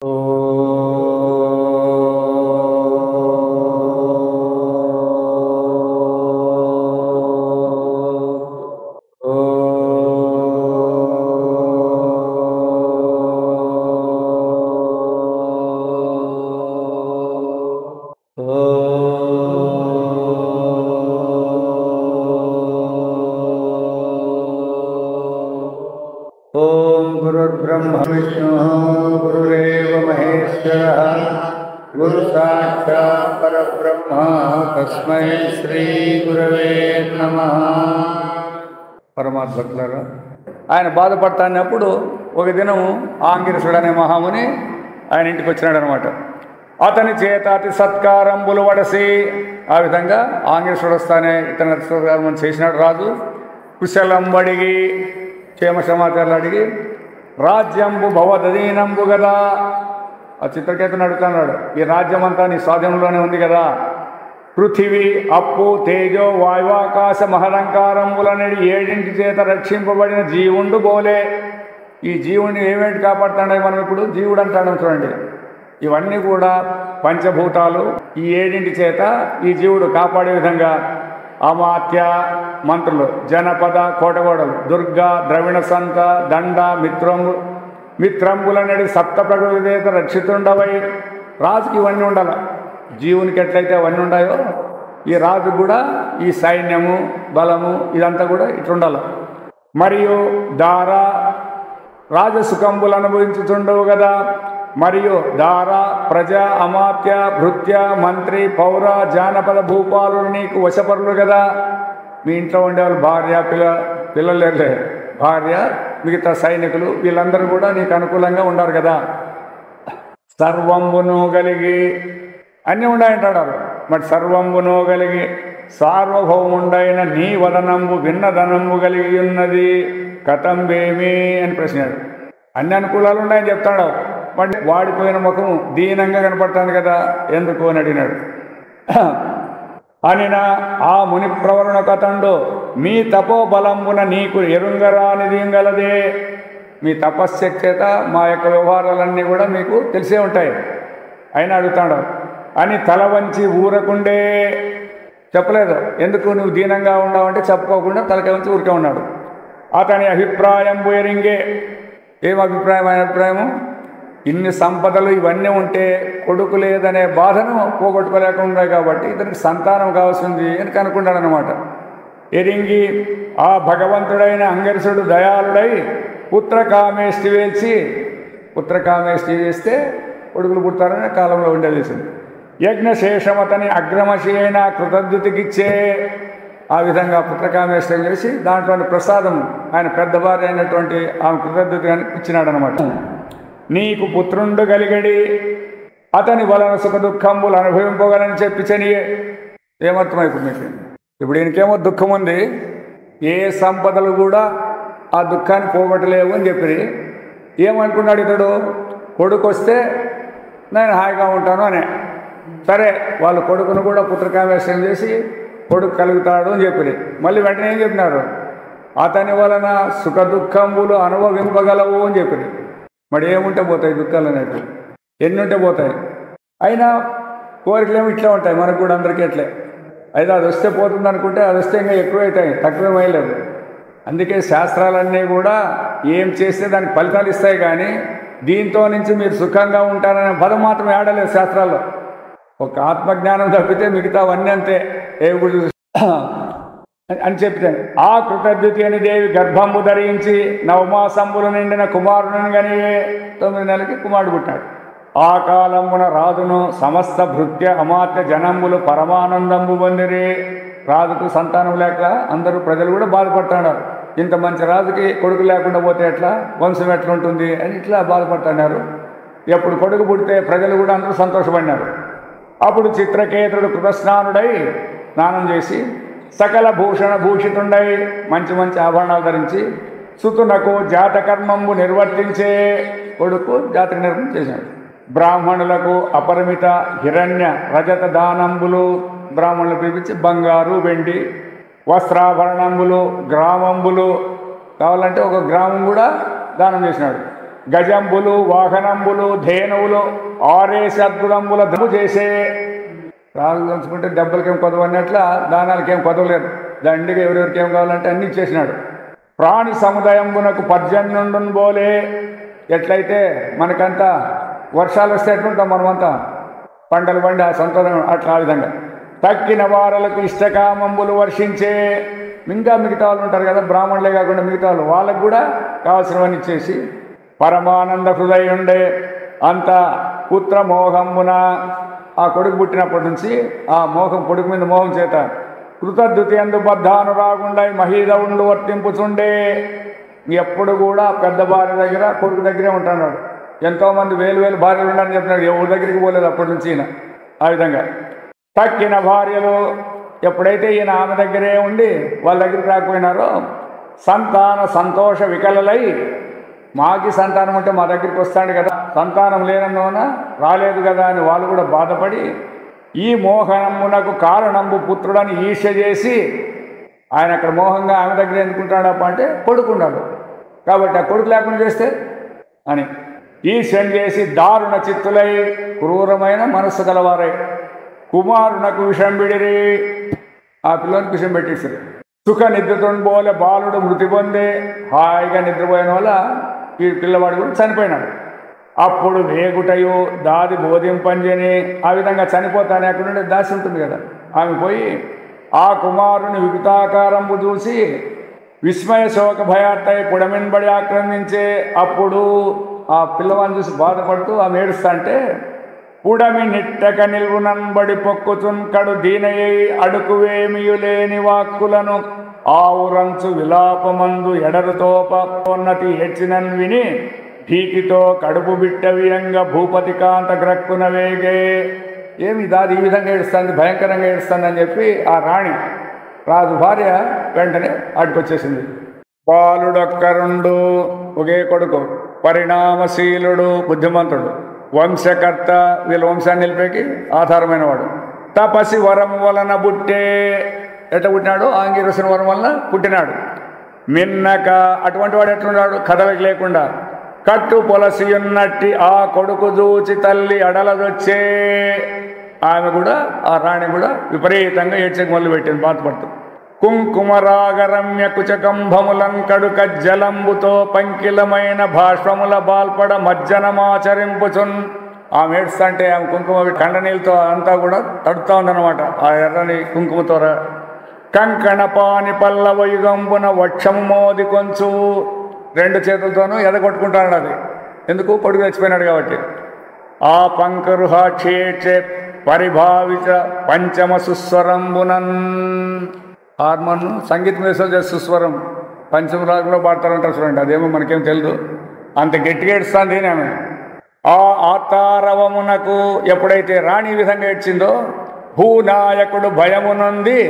ओम गुरुर्ब्रह्मा विष्णुः गुरुरेव महेश्वरः गुरु साक्षात् परब्रह्म तस्मै శ్రీ గురవే నమః. పరమాత్మ భక్తులారా, ఆయన బాధపడుతున్నప్పుడు ఒక దినం ఆంగిరసుడు అనే మహాముని ఆయన ఇంటికి వచ్చినాడు అనమాట. అతని చేత అతి సత్కారంబులు వడసి, ఆ విధంగా ఆంగిరసుడు వస్తానే ఇతని సత్కారం చేసినాడు రాజు. కుశలంబడిగి క్షేమ సమాచారాలు అడిగి, రాజ్యంబు భవదీనంబు కదా, ఆ చిత్రకేతను అడుగుతున్నాడు, ఈ రాజ్యం అంతా నీ స్వాధీనంలోనే ఉంది కదా. పృథివీ అప్పు తేజో వాయువాకాశ మహలంకారంబులనేది ఏడింటి చేత రక్షింపబడిన జీవుండు బోలే. ఈ జీవుడిని ఏమేంటి కాపాడుతున్నాయి మనం ఇప్పుడు జీవుడు అంటాడు చూడండి. ఇవన్నీ కూడా పంచభూతాలు, ఈ ఏడింటి చేత ఈ జీవుడు కాపాడే విధంగా అమాత్య మంత్రులు, జనపద కోటగోడలు, దుర్గా ద్రవిణ సంత దండ మిత్రంబులనేది సప్త ప్రకృతి చేత రక్షితుండవై. రాజుకి ఇవన్నీ ఉండాలి. జీవునికి ఎట్లయితే అవన్నీ ఉన్నాయో ఈ రాజుకు కూడా ఈ సైన్యము బలము ఇదంతా కూడా ఇట్లుండాలి. మరియు దార రాజసుఖంబులు అనుభవించుతుండవు కదా. మరియు దార ప్రజ అమాత్య భృత్య మంత్రి పౌర జానపద భూపాలు నీకు వశపరులు కదా. మీ ఇంట్లో ఉండేవాళ్ళు భార్య పిల్లలు లేరులే, భార్య మిగతా సైనికులు వీళ్ళందరూ కూడా నీకు అనుకూలంగా ఉండారు కదా. సర్వంబును కలిగి అన్నీ ఉన్నాయంటాడు. మరి సర్వంబును కలిగి సార్వభౌముండైన నీ వదనంబు భిన్నధనంబు కలిగి ఉన్నది కథంబేమి అని ప్రశ్నాడు. అన్ని అనుకూలాలు ఉన్నాయని చెప్తాడు. మరి వాడిపోయిన ముఖం దీనంగా కనపడతాను కదా, ఎందుకు అని అడిగినాడు. అనిన ఆ ముని ప్రవరుణ కథండు, మీ తపోబలంబున నీకు ఎరుంగరానిది గలదే. మీ తపశ్శక్తి చేత మా యొక్క వ్యవహారాలన్నీ కూడా మీకు తెలిసే ఉంటాయి. అయినా అడుగుతాడు అని తల వంచి ఊరకుండే చెప్పలేదు. ఎందుకు నువ్వు దీనంగా ఉన్నావంటే చెప్పుకోకుండా తలకాయ వంచి ఊరికే ఉన్నాడు. అతని అభిప్రాయం ఎరింగే. ఏం అభిప్రాయం? ఆయన అభిప్రాయము, ఇన్ని సంపదలు ఇవన్నీ ఉంటే కొడుకు లేదనే బాధను పోగొట్టుకోలేకుండా కాబట్టి ఇతనికి సంతానం కావాల్సింది అని కనుక్కున్నాడు అనమాట. ఎరింగి ఆ భగవంతుడైన అంగరిసుడు దయాళుడై పుత్రకామేష్టి వేల్చి, పుత్రకామేష్టి చేస్తే కొడుకులు పుడతారనే కాలంలో ఉండేది. యజ్ఞశేషం అతని అగ్రమశి అయిన కృతజ్ఞతకిచ్చే. ఆ విధంగా పుత్రకామేష్టం చేసి దాంట్లోని ప్రసాదం ఆయన పెద్ద భార్య అయినటువంటి ఆమె కృతజ్ఞత ఇచ్చినాడు అనమాట. నీకు పుత్రుండు కలిగడి అతని వలన సుఖ దుఃఖంబులు అనుభవింపగలని చెప్పి చనియే. ఏమర్థమైపోయింది మీకు? ఇప్పుడు ఈయనకేమో దుఃఖం ఉంది, ఏ సంపదలు కూడా ఆ దుఃఖాన్ని పోగొట్టలేవు అని చెప్పి ఏమనుకున్నాడు ఇతడు? కొడుకు వస్తే నేను హాయిగా ఉంటాను అనే. సరే, వాళ్ళ కొడుకును కూడా పుత్రకామేష్టం చేసి కొడుకు కలుగుతాడు అని చెప్పి మళ్ళీ వెంటనే ఏం చెప్పినారు? అతని వలన సుఖ దుఃఖంబులు అనుభవింపగలవు అని చెప్పి. మరి ఏముంటే పోతాయి దుఃఖాలు అనేవి? ఎన్ని ఉంటే పోతాయి? అయినా కోరికలేమో ఇట్లా ఉంటాయి మనకు కూడా అందరికీ ఎట్లే. అయితే అది వస్తే పోతుంది అనుకుంటే అది వస్తే ఇంకా ఎక్కువైతాయి, తక్కువేమయ్యలేదు. అందుకే శాస్త్రాలన్నీ కూడా ఏం చేస్తే దానికి ఫలితాలు ఇస్తాయి, కానీ దీంతో నుంచి మీరు సుఖంగా ఉంటారనే పదం మాత్రం ఏడలేదు శాస్త్రాల్లో. ఒక ఆత్మజ్ఞానం తప్పితే మిగతావన్నీ అంతే అని చెప్తాను. ఆ కృతద్యుతి అని దేవి గర్భంబు ధరించి నవమాసంబులు నిండిన కుమారుని గని 9 నెలలకి కుమారుడు పుట్టినాడు. ఆ కాలమున రాజును సమస్త భృత్య అమాత్య జనంబులు పరమానందంబు పొందిరి. రాజుకు సంతానం లేక అందరూ ప్రజలు కూడా బాధపడుతున్నారు. ఇంత మంచి రాజుకి కొడుకు లేకుండా పోతే ఎట్లా, వంశం ఎట్లా ఉంటుంది అని ఇట్లా బాధపడుతున్నారు. ఎప్పుడు కొడుకు పుడితే ప్రజలు కూడా అందరూ సంతోషపడినారు. అప్పుడు చిత్రకేతుడు కృతస్నానుడై స్నానం చేసి సకల భూషితుండై మంచి మంచి ఆభరణాలు ధరించి సుతునకు జాతకర్మంబు నిర్వర్తించే. కొడుకు జాతక నిర్మం చేశాడు. బ్రాహ్మణులకు అపరిమిత హిరణ్య రజత దానంబులు, బ్రాహ్మణులు పిలిపించి బంగారు వెండి వస్త్రాభరణంబులు గ్రామంబులు కావాలంటే ఒక గ్రామం కూడా దానం చేసినాడు. గజంబులు వాహనంబులు ధేనువులు 6 అద్భుతంబుల దమ్ము చేసే. రాజు తలుచుకుంటే దెబ్బలకేం కొదవన్నట్ల దానాలకేం కొదవలేదు. దండిగా ఎవరెవరికి ఏం కావాలంటే అన్ని ఇచ్చేసినాడు. ప్రాణి సముదాయంబునకు పర్జన్యుండును బోలే. ఎట్లయితే మనకంతా వర్షాలు వస్తే ఎట్లుంటాం మనమంతా, పంటలు పండి ఆ సంతోషం అట్లా ఆ విధంగా. తక్కిన వారలకు ఇష్టకామంబులు వర్షించే. ఇంకా మిగతా వాళ్ళు ఉంటారు కదా, బ్రాహ్మణులే కాకుండా మిగతా వాళ్ళు, వాళ్ళకు కూడా కావాల్సినవన్నీ ఇచ్చేసి పరమానంద హృదయుండే. అంత పుత్ర మోహంబున ఆ కొడుకు పుట్టినప్పటి నుంచి ఆ మోహం, కొడుకు మీద మోహం చేత కృతద్వితీయందు బద్ధానురాగుండై మహీద ఉండు వర్తింపుచుండే. ఎప్పుడు కూడా పెద్ద భార్య దగ్గర కొడుకు దగ్గరే ఉంటున్నాడు. ఎంతోమంది వేలు భార్యలు ఉన్నారని చెప్తున్నాడు, ఎవరి దగ్గరికి పోలేదు అప్పటి నుంచి ఈయన. ఆ విధంగా తక్కిన భార్యలు ఎప్పుడైతే ఈయన ఆమె దగ్గరే ఉండి వాళ్ళ దగ్గరికి రాకపోయినారో సంతాన సంతోష వికలలై, మాకి సంతానం ఉంటే మా దగ్గరికి వస్తాడు కదా, సంతానం లేనందువలన రాలేదు కదా అని వాళ్ళు కూడా బాధపడి ఈ మోహనమునకు కారణంబు పుత్రుడని ఈర్ష్య చేసి, ఆయన అక్కడ మోహంగా ఆమె దగ్గర ఎందుకుంటాడప్ప అంటే కొడుకున్నాడు కాబట్టి ఆ కొడుకు లేకుండా చేస్తే అని ఈర్ష్యం చేసి దారుణ చిత్తులై క్రూరమైన మనస్సు గలవారై కుమారునకు విషం బిడిరి. ఆ పిల్లలకు విషం పెట్టేశారు. సుఖ నిద్రతోని పోలే బాలుడు మృతి పొందే. హాయిగా నిద్రపోయిన వల్ల ఈ పిల్లవాడు కూడా చనిపోయినాడు. అప్పుడు వేగుటయు దాది బోధింపంజని. ఆ విధంగా చనిపోతానే అక్కడ నుండి దాసి ఉంటుంది కదా, ఆమె పోయి ఆ కుమారుని వికృతాకారంబు చూసి విస్మయ శోక భయార్తై పుడమిన్బడి ఆక్రమించే. అప్పుడు ఆ పిల్లవాడిని చూసి బాధపడుతూ ఆమె ఏడుస్తా అంటే, పుడమి నిట్టక నిల్వునంబడి పొక్కుచున్ కడు దీనయ్యై అడుకువేమియులేని వాక్కులను ఆవురంచు విలాపమందు ఎడరుతోపన్నతి హెచ్చినన్ విని భీతితో కడుపు బిట్టవియంగా భూపతి కాంత గ్రక్కున వేగే. ఏమి దాది ఈ విధంగా ఏడుస్తుంది, భయంకరంగా ఏడుస్తుంది అని చెప్పి ఆ రాజు భార్య వెంటనే అడ్డుకొచ్చేసింది. బాలుడొక్కరుండు, ఒకే కొడుకు, పరిణామశీలుడు, బుద్ధిమంతుడు, వంశకర్త, వీళ్ళ వంశాన్ని నిలిపేకి ఆధారమైన వాడు. తపసి వరం వలన పుట్టే. ఎట్ట పుట్టినాడు? ఆంగిరసిన వరం వలన పుట్టినాడు. మిన్నక అటువంటి వాడు ఎట్లున్నాడు? కదలిక లేకుండా కట్టు పొలసి ఉన్నట్టి ఆ కొడుకు చూచి తల్లి అడలదొచ్చే. ఆమె కూడా, ఆ రాణి కూడా విపరీతంగా ఏడ్చక మొదలు పెట్టింది, బాధపడుతుంది. కుంకుమరాగరమ్య కుచకంభములం కడుక జలంబుతో పంకిలమైన భాష్పముల బాల్పడ మజ్జనమాచరింపుచున్. ఆమె ఏడుస్తుంటే ఆమె కుంకుమ కండనీళ్ళతో అంతా కూడా తడుతూ ఉందన్నమాట, ఆ ఎర్రని కుంకుమతో. కంకణ పాని పల్లవ యుగంబున వక్షము మోది కొంచు. 2 చేతులతోనూ ఎదగొట్టుకుంటాడు. అది ఎందుకు? పొడుగు తెచ్చిపోయినాడు కాబట్టి. ఆ పంకరుహాక్షేక్షే పరిభావిత పంచమ సుస్వరంబునన్. హార్మోన్ సంగీతం వేసే సుస్వరం పంచమ రాగంలో పాడతారంటారు చూడండి, అదేమో మనకేం తెలియదు. అంత గట్టిగా ఏడుస్తుంది ఆమె. ఆ ఆతారవమునకు ఎప్పుడైతే రాణి విధంగా ఏడ్చిందో భూనాయకుడు భయమునంది.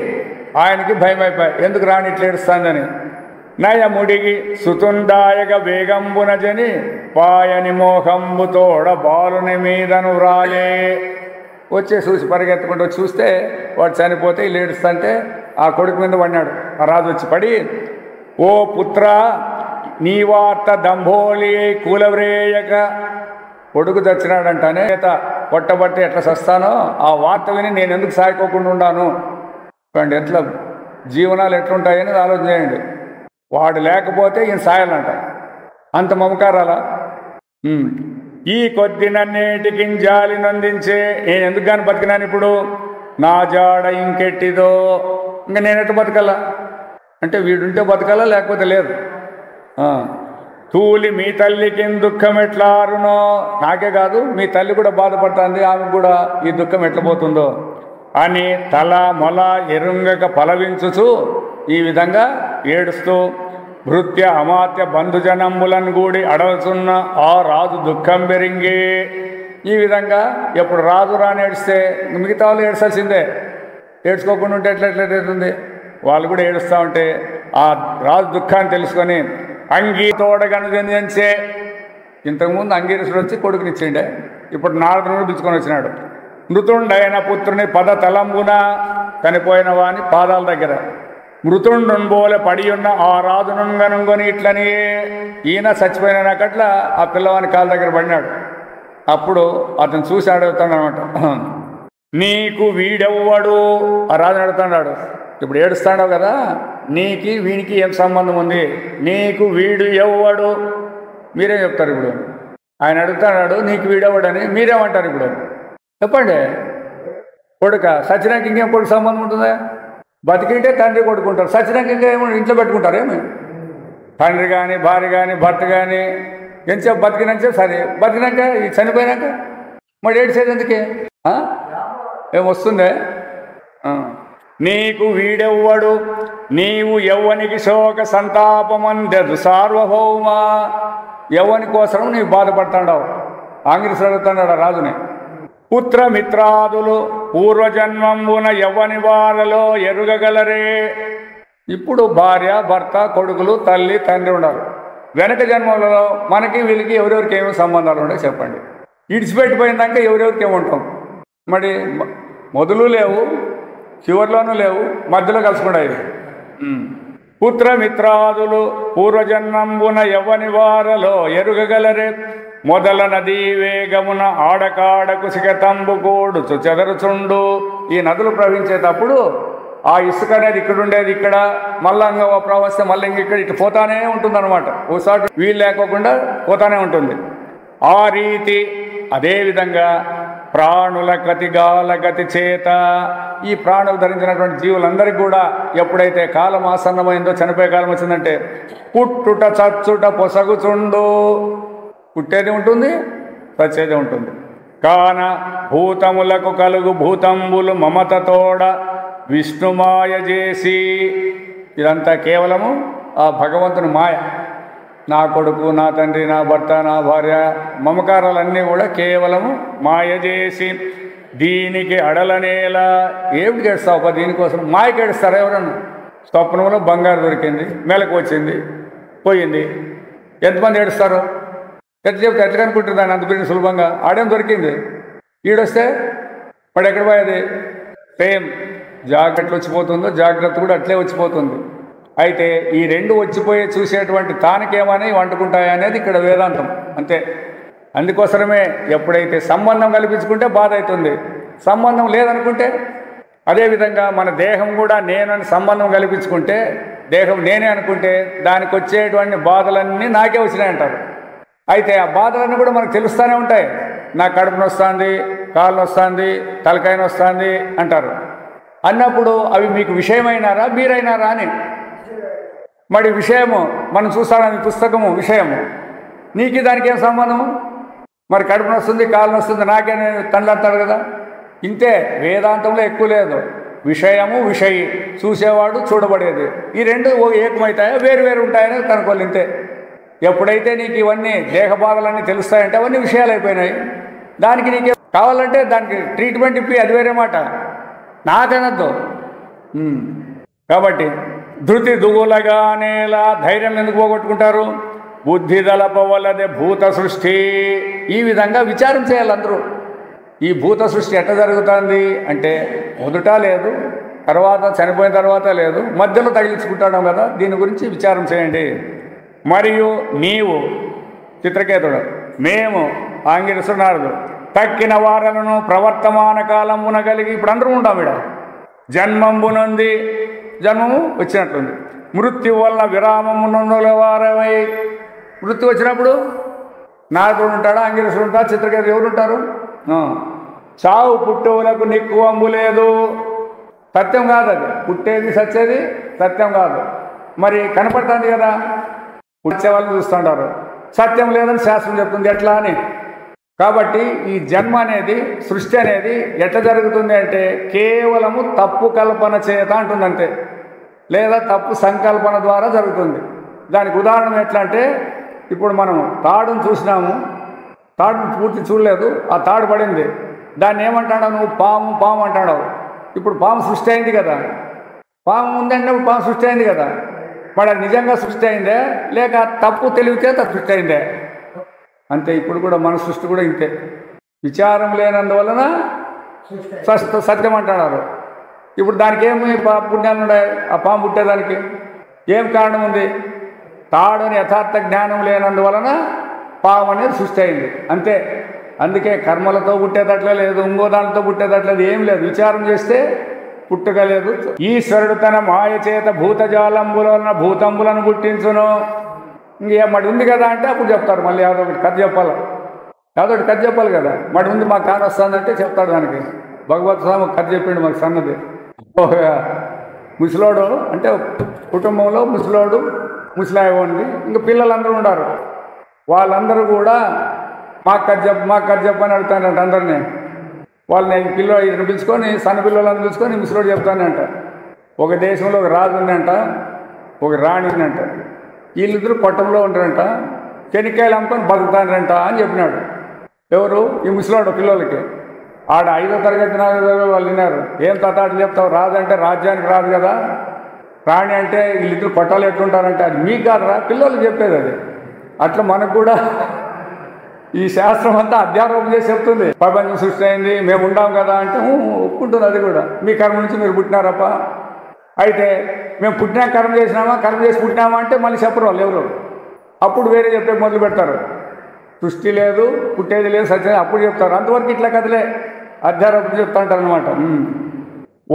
ఆయనకి భయం అయిపోయి, ఎందుకు రాణి ఇట్లా ఏడుస్తుందని. నయముడిగి సుతుండాయగ వేగంబునజని పాయని మోహంబుతోడ బాలుని మీదను రాలే. వచ్చే చూసి పరిగెత్తుకుంటూ చూస్తే వాడు చనిపోతే వీళ్ళు ఏడుస్తుంటే ఆ కొడుకు మీద పడినాడు. ఆ రాజు వచ్చి పడి, ఓ పుత్ర, నీ వార్త దంభోళి కూలవ్రేయక. కొడుకు చచ్చినాడంటానే పొట్టబట్టి ఎట్లా చస్తానో ఆ వార్త విని నేను ఎందుకు సాయకోకుండా ఉన్నాను. ఎట్లా జీవనాలు ఎట్లుంటాయని ఆలోచన చేయండి. వాడు లేకపోతే ఈయన సాయాలంట, అంత మమకారాల. ఈ కొద్ది నన్నేటికి జాలి నందించే. నేను ఎందుకు కానీ బతికినాను ఇప్పుడు, నా జాడ ఇంకెట్టిదో. ఇంకా నేనెట్టు బతకల్లా అంటే వీడుంటే బతకల్లా, లేకపోతే లేదు. తూలి మీ తల్లికి దుఃఖం ఎట్లారునో. నాకే కాదు, మీ తల్లి కూడా బాధపడుతుంది, ఆమె కూడా ఈ దుఃఖం ఎట్లా పోతుందో అని తల మొల ఎరుంగక పలవించుచు ఈ విధంగా ఏడుస్తూ భృత్య అమాత్య బంధుజనంబులను కూడి అడవచున్న ఆ రాజు దుఃఖం బెరింగి. ఈ విధంగా ఎప్పుడు రాజు రాని ఏడిస్తే మిగతా వాళ్ళు ఏడ్చాల్సిందే. ఏడ్చుకోకుండా ఉంటే ఎట్లెట్లయితుంది? వాళ్ళు కూడా ఏడుస్తూ ఉంటే ఆ రాజు దుఃఖాన్ని తెలుసుకొని అంగీ తోడగనుజంచే. ఇంతకుముందు అంగీరసుడు వచ్చి కొడుకునిచ్చిండే, ఇప్పుడు నారదుడు పిలుచుకొని వచ్చినాడు. మృతుండైన పుత్రుని పద తలంబున, చనిపోయిన వాని పాదాల దగ్గర మృతుండుబోలే పడియున్న ఆ రాజునుంగనుంగొని ఇట్లని ఈయన చచ్చిపోయినాకట్లా ఆ పిల్లవాని కాళ్ళ దగ్గర పడినాడు. అప్పుడు అతను చూసి అడుగుతాడు అనమాట, నీకు వీడెవ్వడు? ఆ రాజుని అడుగుతున్నాడు. ఇప్పుడు ఏడుస్తాడో కదా, నీకు వీనికి ఏం సంబంధం ఉంది? నీకు వీడు ఎవ్వడు? మీరే చెప్తారు. ఇప్పుడు ఆయన అడుగుతున్నాడు, నీకు వీడెవ్వడని. మీరేమంటారు ఇప్పుడు చెప్పండి? కొడుక సచ్చినాక ఇంకేం కొడుకు సంబంధం ఉంటుందా? బతికింటే తండ్రి కొడుకుంటారు, సచ్చినాక ఇంకా ఏమో ఇంట్లో పెట్టుకుంటారు. ఏమి తండ్రి కానీ భార్య కానీ భర్త కానీ ఎంతసేపు బతికినాక సరే, బతికినాక చనిపోయినాక మరి ఏడ్చేది ఎందుకే? ఏమొస్తుందే? నీకు వీడెవ్వడు? నీవు ఎవ్వనికి శోక సంతాపమందెదు సార్వభౌమ. ఎవ్వని కోసం నీవు బాధపడుతున్నావు. ఆంగ్రీస్ అడుగుతున్నాడు రాజుని. పుత్రమిత్రాదులు పూర్వజన్మంబున ఎవ్వని వారలో ఎరుగగలరే. ఇప్పుడు భార్య భర్త కొడుకులు తల్లి తండ్రి ఉన్నారు. వెనక జన్మలలో మనకి వీళ్ళకి ఎవరెవరికి ఏమో సంబంధాలు ఉన్నాయి చెప్పండి. ఇడిచిపెట్టిపోయినాక ఎవరెవరికి ఏముంటాం? మరి మొదలు లేవు, చివరిలోనూ లేవు, మధ్యలో కలుసుకున్నాయి. పుత్రమిత్రాదులు పూర్వజన్మంబున ఎవ్వని వారలో ఎరుగగలరే. మొదల నదీ వేగమున ఆడకాడకు సిగతంబు కూడుచు చెదరుచుండు. ఈ నదులు ప్రవహించేటప్పుడు ఆ ఇసుక అనేది ఇక్కడ ఉండేది ఇక్కడ, మళ్ళా ప్రవహిస్తే మళ్ళీ ఇక్కడ ఇటు పోతానే ఉంటుంది అనమాట. ఒకసారి వీలు లేకోకుండా పోతానే ఉంటుంది. ఆ రీతి అదేవిధంగా ప్రాణుల గతి గాల గతి చేత ఈ ప్రాణులు ధరించినటువంటి జీవులందరికీ కూడా ఎప్పుడైతే కాలం ఆసన్నమైందో, చనిపోయే కాలం వచ్చిందంటే పుట్టుట చచ్చుట పొసగుచుండు. పుట్టేది ఉంటుంది, చచ్చేది ఉంటుంది. కాన భూతములకు కలుగు భూతంబులు మమతతోడ విష్ణుమాయ చేసి. ఇదంతా కేవలము ఆ భగవంతుని మాయ. నా కొడుకు, నా తండ్రి, నా భర్త, నా భార్య మమకారాలన్నీ కూడా కేవలము మాయ చేసి. దీనికి అడలనేలా. ఏమిటి గెడుస్తావు దీనికోసం? మాయకి ఏడుస్తారా ఎవరన్నా? స్వప్నంలో బంగారు దొరికింది, మెలకు వచ్చింది, పోయింది. ఎంతమంది ఏడుస్తారు? ఎట్లా చెప్తే ఎట్లా కనుక్కుంటుంది దాన్ని అంత గురించి సులభంగా? ఆడేం దొరికింది, ఈడొస్తే వాడు ఎక్కడ పోయేది? సేమ్ జాగ్రత్త వచ్చిపోతుందో జాగ్రత్త కూడా అట్లే వచ్చిపోతుంది. అయితే ఈ రెండు వచ్చిపోయే చూసేటువంటి తానికేమని వంటుకుంటాయి అనేది ఇక్కడ వేదాంతం అంతే. అందుకోసమే ఎప్పుడైతే సంబంధం కల్పించుకుంటే బాధ అవుతుంది, సంబంధం లేదనుకుంటే. అదేవిధంగా మన దేహం కూడా నేనని సంబంధం కల్పించుకుంటే, దేహం నేనే అనుకుంటే దానికి వచ్చేటువంటి బాధలన్నీ నాకే వచ్చినాయి అంటారు. అయితే ఆ బాధలన్నీ కూడా మనకు తెలుస్తూనే ఉంటాయి. నా కడుపు నొస్తుంది, కాలు నొస్తుంది, తలకాయ నొస్తుంది అంటారు. అన్నప్పుడు అవి మీకు విషయమైనారా మీరైనారా అని. మరి విషయము మనం చూస్తానని పుస్తకము విషయము, నీకు దానికి ఏం సంబంధము? మరి కడుపు నొస్తుంది, కాలు నొస్తుంది నాకే తండ్రి కదా. ఇంతే, వేదాంతంలో ఎక్కువ లేదు. విషయము విషయి, చూసేవాడు చూడబడేది. ఈ రెండు ఏకమవుతాయో వేరు వేరు ఉంటాయని కనుకోవాలి. ఇంతే. ఎప్పుడైతే నీకు ఇవన్నీ దేహ బాధలన్నీ తెలుస్తాయంటే అవన్నీ విషయాలు అయిపోయినాయి. దానికి నీకే కావాలంటే దానికి ట్రీట్మెంట్ ఇప్పి, అది వేరే మాట, నాకనద్దు. కాబట్టి ధృతి దుగులగానేలా ధైర్యం ఎందుకు పోగొట్టుకుంటారు? బుద్ధి దళపవలదే భూత సృష్టి. ఈ విధంగా విచారం చేయాలి అందరూ. ఈ భూత సృష్టి ఎట్లా జరుగుతుంది అంటే మొదట లేదు, తర్వాత చనిపోయిన తర్వాత లేదు, మధ్యలో తగిలించుకుంటాం కదా. దీని గురించి విచారం చేయండి. మరియు నీవు చిత్రకేతుడు, మేము ఆంగిరసునారదు తక్కిన వారలను ప్రవర్తమాన కాలమున కలిగి. ఇప్పుడు అందరూ ఉంటాం ఇక్కడ. జన్మంబునుంది, జన్మము వచ్చినట్లుంది. మృత్యు వలన విరామమునుల వారమై. మృత్యు వచ్చినప్పుడు నారదుడు ఉంటాడా, ఆంగిరసుడు ఉంటాడు, చిత్రకేతుడు ఎవరుంటారు? చావు పుట్టువులకు నిక్కువంబు లేదు. సత్యం కాదు అది. పుట్టేది సచ్చేది సత్యం కాదు. మరి కనపడుతుంది కదా, పుట్టే వాళ్ళు చూస్తుంటారు. సత్యం లేదని శాస్త్రం చెప్తుంది. ఎట్లా అని. కాబట్టి ఈ జన్మ అనేది, సృష్టి అనేది ఎట్లా జరుగుతుంది అంటే కేవలము తప్పు కల్పన చేత అంటుందంటే, లేదా తప్పు సంకల్పన ద్వారా జరుగుతుంది. దానికి ఉదాహరణ ఎట్లా అంటే, ఇప్పుడు మనం తాడును చూసినాము, తాడును పూర్తి చూడలేదు, ఆ తాడు పడింది. దాన్ని ఏమంటాడో నువ్వు? పాము పాము అంటాడు. ఇప్పుడు పాము సృష్టి అయింది కదా, పాము ఉందంటే పాము సృష్టి అయింది కదా. మరి అది నిజంగా సృష్టి అయిందే, లేక తప్పు తెలివితేత సృష్టి అయిందే? అంతే. ఇప్పుడు కూడా మన సృష్టి కూడా ఇంతే. విచారం లేనందువలన సత్యం అంటున్నారు. ఇప్పుడు దానికి ఏమి పుణ్యాలు ఉన్నాయి? ఆ పాము పుట్టేదానికి ఏం కారణం ఉంది? తాడని యథార్థ జ్ఞానం లేనందువలన పాము అనేది సృష్టి అయింది అంతే. అందుకే కర్మలతో పుట్టేదట్లే లేదు, ఇంకో దానితో పుట్టేదట్లేదు, ఏం లేదు. విచారం చేస్తే పుట్టుక లేదు. ఈశ్వరుడు తన మాయ చేత భూతజాలంబుల వలన భూతంబులను పుట్టించును. మరి ఉంది కదా అంటే అప్పుడు చెప్తారు. మళ్ళీ ఏదో ఒకటి కథ చెప్పాలి, ఏదో ఒకటి కథ చెప్పాలి కదా. మరి ఉంది మాకు కాని వస్తుందంటే చెప్తాడు. దానికి భగవత్ స్వామి కథ చెప్పిండు మాకు సన్నది. ముసలోడు అంటే కుటుంబంలో ముసలోడు ముసలాయి ఉంది, ఇంకా పిల్లలందరూ ఉన్నారు. వాళ్ళందరూ కూడా మాకు కథ చెప్పని అడుగుతానంట అందరినీ. వాళ్ళని పిల్లలు పిలుచుకొని సన్న పిల్లలను పిలుచుకొని ముసలోడు చెప్తానంట. ఒక దేశంలో ఒక రాజు ఉందంట, ఒక రాణి ఉందంట. వీళ్ళిద్దరూ కొట్టంలో ఉంటారంట, శనిక్కాయలు అమ్ముకొని బతుకుతానంట అని చెప్పినాడు. ఎవరు? ఈ ముసలోడు పిల్లలకి. ఆడ 5వ తరగతి 4వ తరగతి వాళ్ళు విన్నారు. ఏం తతాడు చెప్తావు? రాజు అంటే రాజ్యానికి రాదు కదా, రాణి అంటే వీళ్ళిద్దరు కొట్టాలు ఎట్లుంటారంటే అది మీకు కాదురా, పిల్లలు చెప్పేది అది. అట్లా మనకు కూడా ఈ శాస్త్రం అంతా అధ్యారోపణ చేసి చెప్తుంది. ప్రపంచం సృష్టి అయింది, మేము ఉండాం కదా అంటే ఒప్పుకుంటుంది. అది కూడా మీ కర్మ నుంచి మీరు పుట్టినారప్ప. అయితే మేము పుట్టినా కర్మ చేసినామా, కర్మ చేసి పుట్టినామా అంటే మళ్ళీ చెప్పరు వాళ్ళు ఎవరు. అప్పుడు వేరే చెప్పే మొదలు పెడతారు. సృష్టి లేదు, పుట్టేది లేదు, సత్యం అప్పుడు చెప్తారు. అంతవరకు ఇట్లా కథలే అధ్యారోపణ చెప్తా ఉంటారు అనమాట.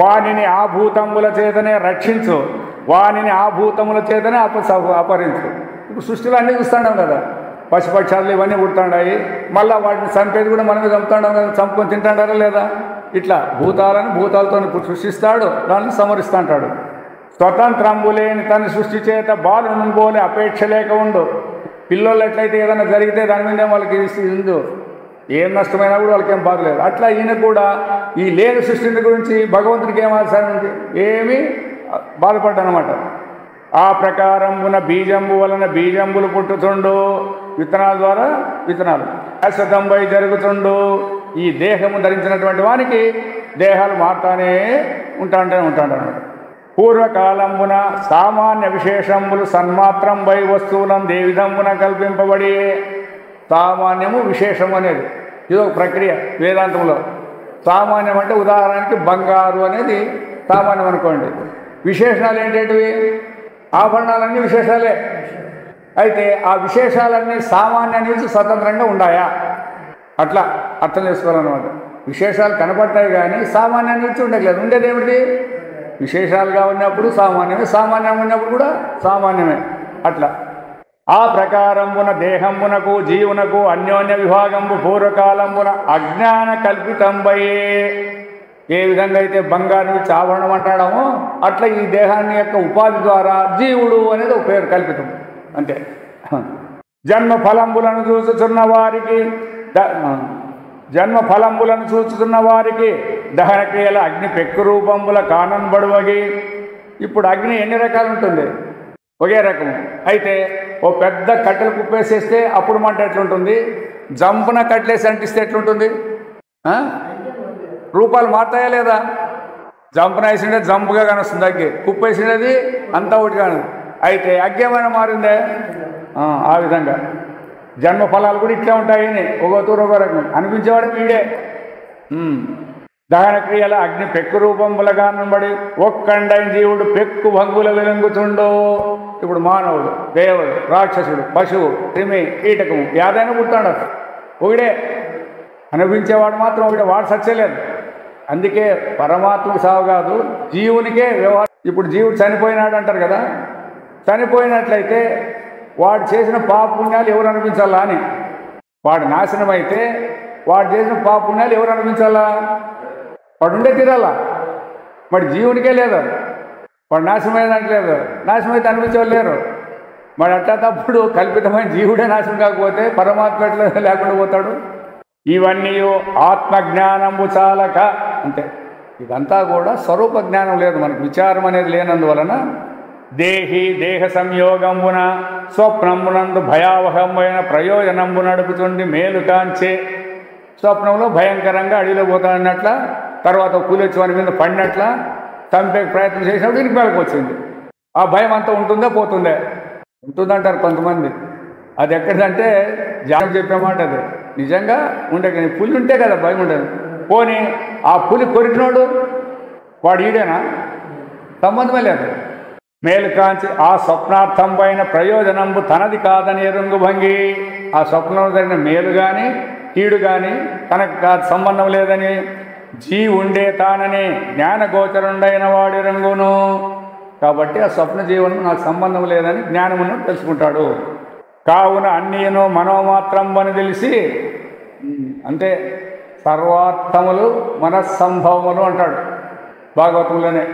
వానిని ఆ భూతముల చేతనే రక్షించు, వానిని ఆ భూతముల చేతనే అపహరించు. ఇప్పుడు సృష్టిలో అన్నీ చూస్తున్నాం కదా, పశుపక్షాలు ఇవన్నీ పుడుతున్నాయి. మళ్ళీ వాటిని చంపేది కూడా మనమే చంపుతున్నాం కదా, చంపుకొని తింటాడారా లేదా? ఇట్లా భూతాలను భూతాలతో ఇప్పుడు సృష్టిస్తాడు, దాన్ని సమరిస్తూ అంటాడు. స్వతంత్రంబు లేని తన సృష్టి చేత బాలును పోలే అపేక్ష లేక ఉండు. పిల్లలు ఎట్లయితే ఏదైనా జరిగితే దాని మీద వాళ్ళకి ఉందో ఏం నష్టమైనా కూడా వాళ్ళకి ఏం బాధలేదు. అట్లా ఈయన కూడా ఈ లేని సృష్టిని గురించి భగవంతుడికి ఏం ఆశయం ఉంది? ఏమీ బాధపడ్డానమాట. ఆ ప్రకారమున బీజంబు వలన బీజంబులు పుట్టుతుండు, విత్తనాల ద్వారా విత్తనాలు శాశ్వతంపై జరుగుతుండు. ఈ దేహము ధరించినటువంటి వానికి దేహాలు మారుతానే ఉంటాడనమాట. పూర్వకాలంబున సామాన్య విశేషంబులు సన్మాత్రంపై వస్తువులను ఏ విధంబున కల్పింపబడి, సామాన్యము విశేషము అనేది ఇది ఒక ప్రక్రియ వేదాంతంలో. సామాన్యం అంటే ఉదాహరణకి బంగారు అనేది సామాన్యం అనుకోండి. విశేషణాలు ఏంటంటివి? ఆభరణాలన్నీ విశేషాలే. అయితే ఆ విశేషాలన్నీ సామాన్యాన్ని నుంచి స్వతంత్రంగా ఉన్నాయా? అట్లా అర్థం చేసుకోవాలన్నమాట. విశేషాలు కనపడతాయి కానీ సామాన్యాన్ని నుంచి ఉండట్లేదు. ఉండేది ఏమిటి? విశేషాలుగా ఉన్నప్పుడు సామాన్యమే, సామాన్యంగా ఉన్నప్పుడు కూడా సామాన్యమే. అట్లా ఆ ప్రకారంబున దేహంబునకు జీవునకు అన్యోన్య విభాగంబు పూర్వకాలంబున అజ్ఞాన కల్పితంబయే. ఏ విధంగా అయితే బంగారు నుంచి ఆభరణం అంటాడమో అట్లా ఈ దేహాన్ని యొక్క ఉపాధి ద్వారా జీవుడు అనేది ఒక పేరు కల్పితం అంతే. జన్మ ఫలంబులను చూచుతున్న వారికి దహన క్రియల అగ్ని పెక్కు రూపంబుల కాననబడువగి. ఇప్పుడు అగ్ని ఎన్ని రకాలు ఉంటుంది? ఒకే రకం. అయితే ఓ పెద్ద కట్టెలు కుప్పేసేస్తే అప్పుడు మంట ఎట్లుంటుంది? జంపున కట్టలేసి అంటిస్తే ఎట్లుంటుంది? రూపాలు మారుతాయా లేదా? జంపున వేసిండేది జంపుగా కానొస్తుంది అగ్గి, కుప్పేసినది అంతా ఒకటి కాను. అయితే అగ్గి ఏమైనా మారిందే? ఆ విధంగా జన్మ ఫలాలు కూడా ఇట్లా ఉంటాయని ఒక తూరు ఒక రకం అనిపించేవాడు వీడే. దహన క్రియల అగ్ని పెక్కు రూపంబులగా నబడి ఒక్కండైన జీవుడు పెక్కు భంగుల వెలుగుతుండో. ఇప్పుడు మానవుడు, దేవుడు, రాక్షసుడు, పశువు, క్రిమి, కీటకము ఏదైనా పుట్టాడు ఒకడే. అనిపించేవాడు మాత్రం ఒకటే, వాడు సచ్చలేదు. అందుకే పరమాత్మకు సావు కాదు, జీవునికే వ్యవహారం. ఇప్పుడు జీవుడు చనిపోయినాడు అంటారు కదా, చనిపోయినట్లయితే వాడు చేసిన పాపపుణ్యాలు ఎవరు అనిపించాలా అని. వాడు నాశనం అయితే వాడు చేసిన పాపపుణ్యాలు ఎవరు అనిపించాలా? వాడు ఉండే తీరాలా. మరి జీవునికే లేదు, వాడు నాశనమైనట్టు లేదు, నాశనమైతే అనిపించేవాళ్ళు లేరు. మరి అట్లా తప్పుడు కల్పితమైన జీవుడే నాశనం కాకపోతే పరమాత్మ ఎట్లా లేకుండా పోతాడు? ఇవన్నీ ఆత్మజ్ఞానము చాలక అంతే. ఇదంతా కూడా స్వరూప జ్ఞానం లేదు మనకు, విచారం అనేది లేనందువలన దేహ సంయోగంబున స్వప్నమునందు భయావహమైన ప్రయోజనంబు నడుపుతుండి మేలు కాంచే. స్వప్నంలో భయంకరంగా అడవిలో పోతాడన్నట్ల, తర్వాత కూలొచ్చి వారి మీద పడినట్ల చంపే ప్రయత్నం చేసినప్పుడు దీనికి మేలకు వచ్చింది. ఆ భయం అంతా ఉంటుందా పోతుందే? ఉంటుందంటారు కొంతమంది. అది ఎక్కడంటే జానం చెప్పే మాట అది. నిజంగా ఉండే కానీ పులి ఉంటే కదా భయం ఉండదు. పోనీ ఆ పులి కొరికినోడు వాడు ఈడేనా? సంబంధమే లేదు. మేలు కాంచి ఆ స్వప్నార్థం పైన ప్రయోజనంబు తనది కాదని ఎరుంగు భంగి, ఆ స్వప్నంలో జరిగిన మేలు కానీ కీడు కానీ తనకు సంబంధం లేదని ఉండే తానని జ్ఞానగోచరుండైన వాడి రంగును. కాబట్టి ఆ స్వప్న జీవనం నాకు సంబంధం లేదని జ్ఞానమును తెలుసుకుంటాడు. కావున అన్నీను మనోమాత్రం అని తెలిసి, అంటే సర్వార్థములు మనస్సంభవములు అంటాడు భాగవతంలోనే.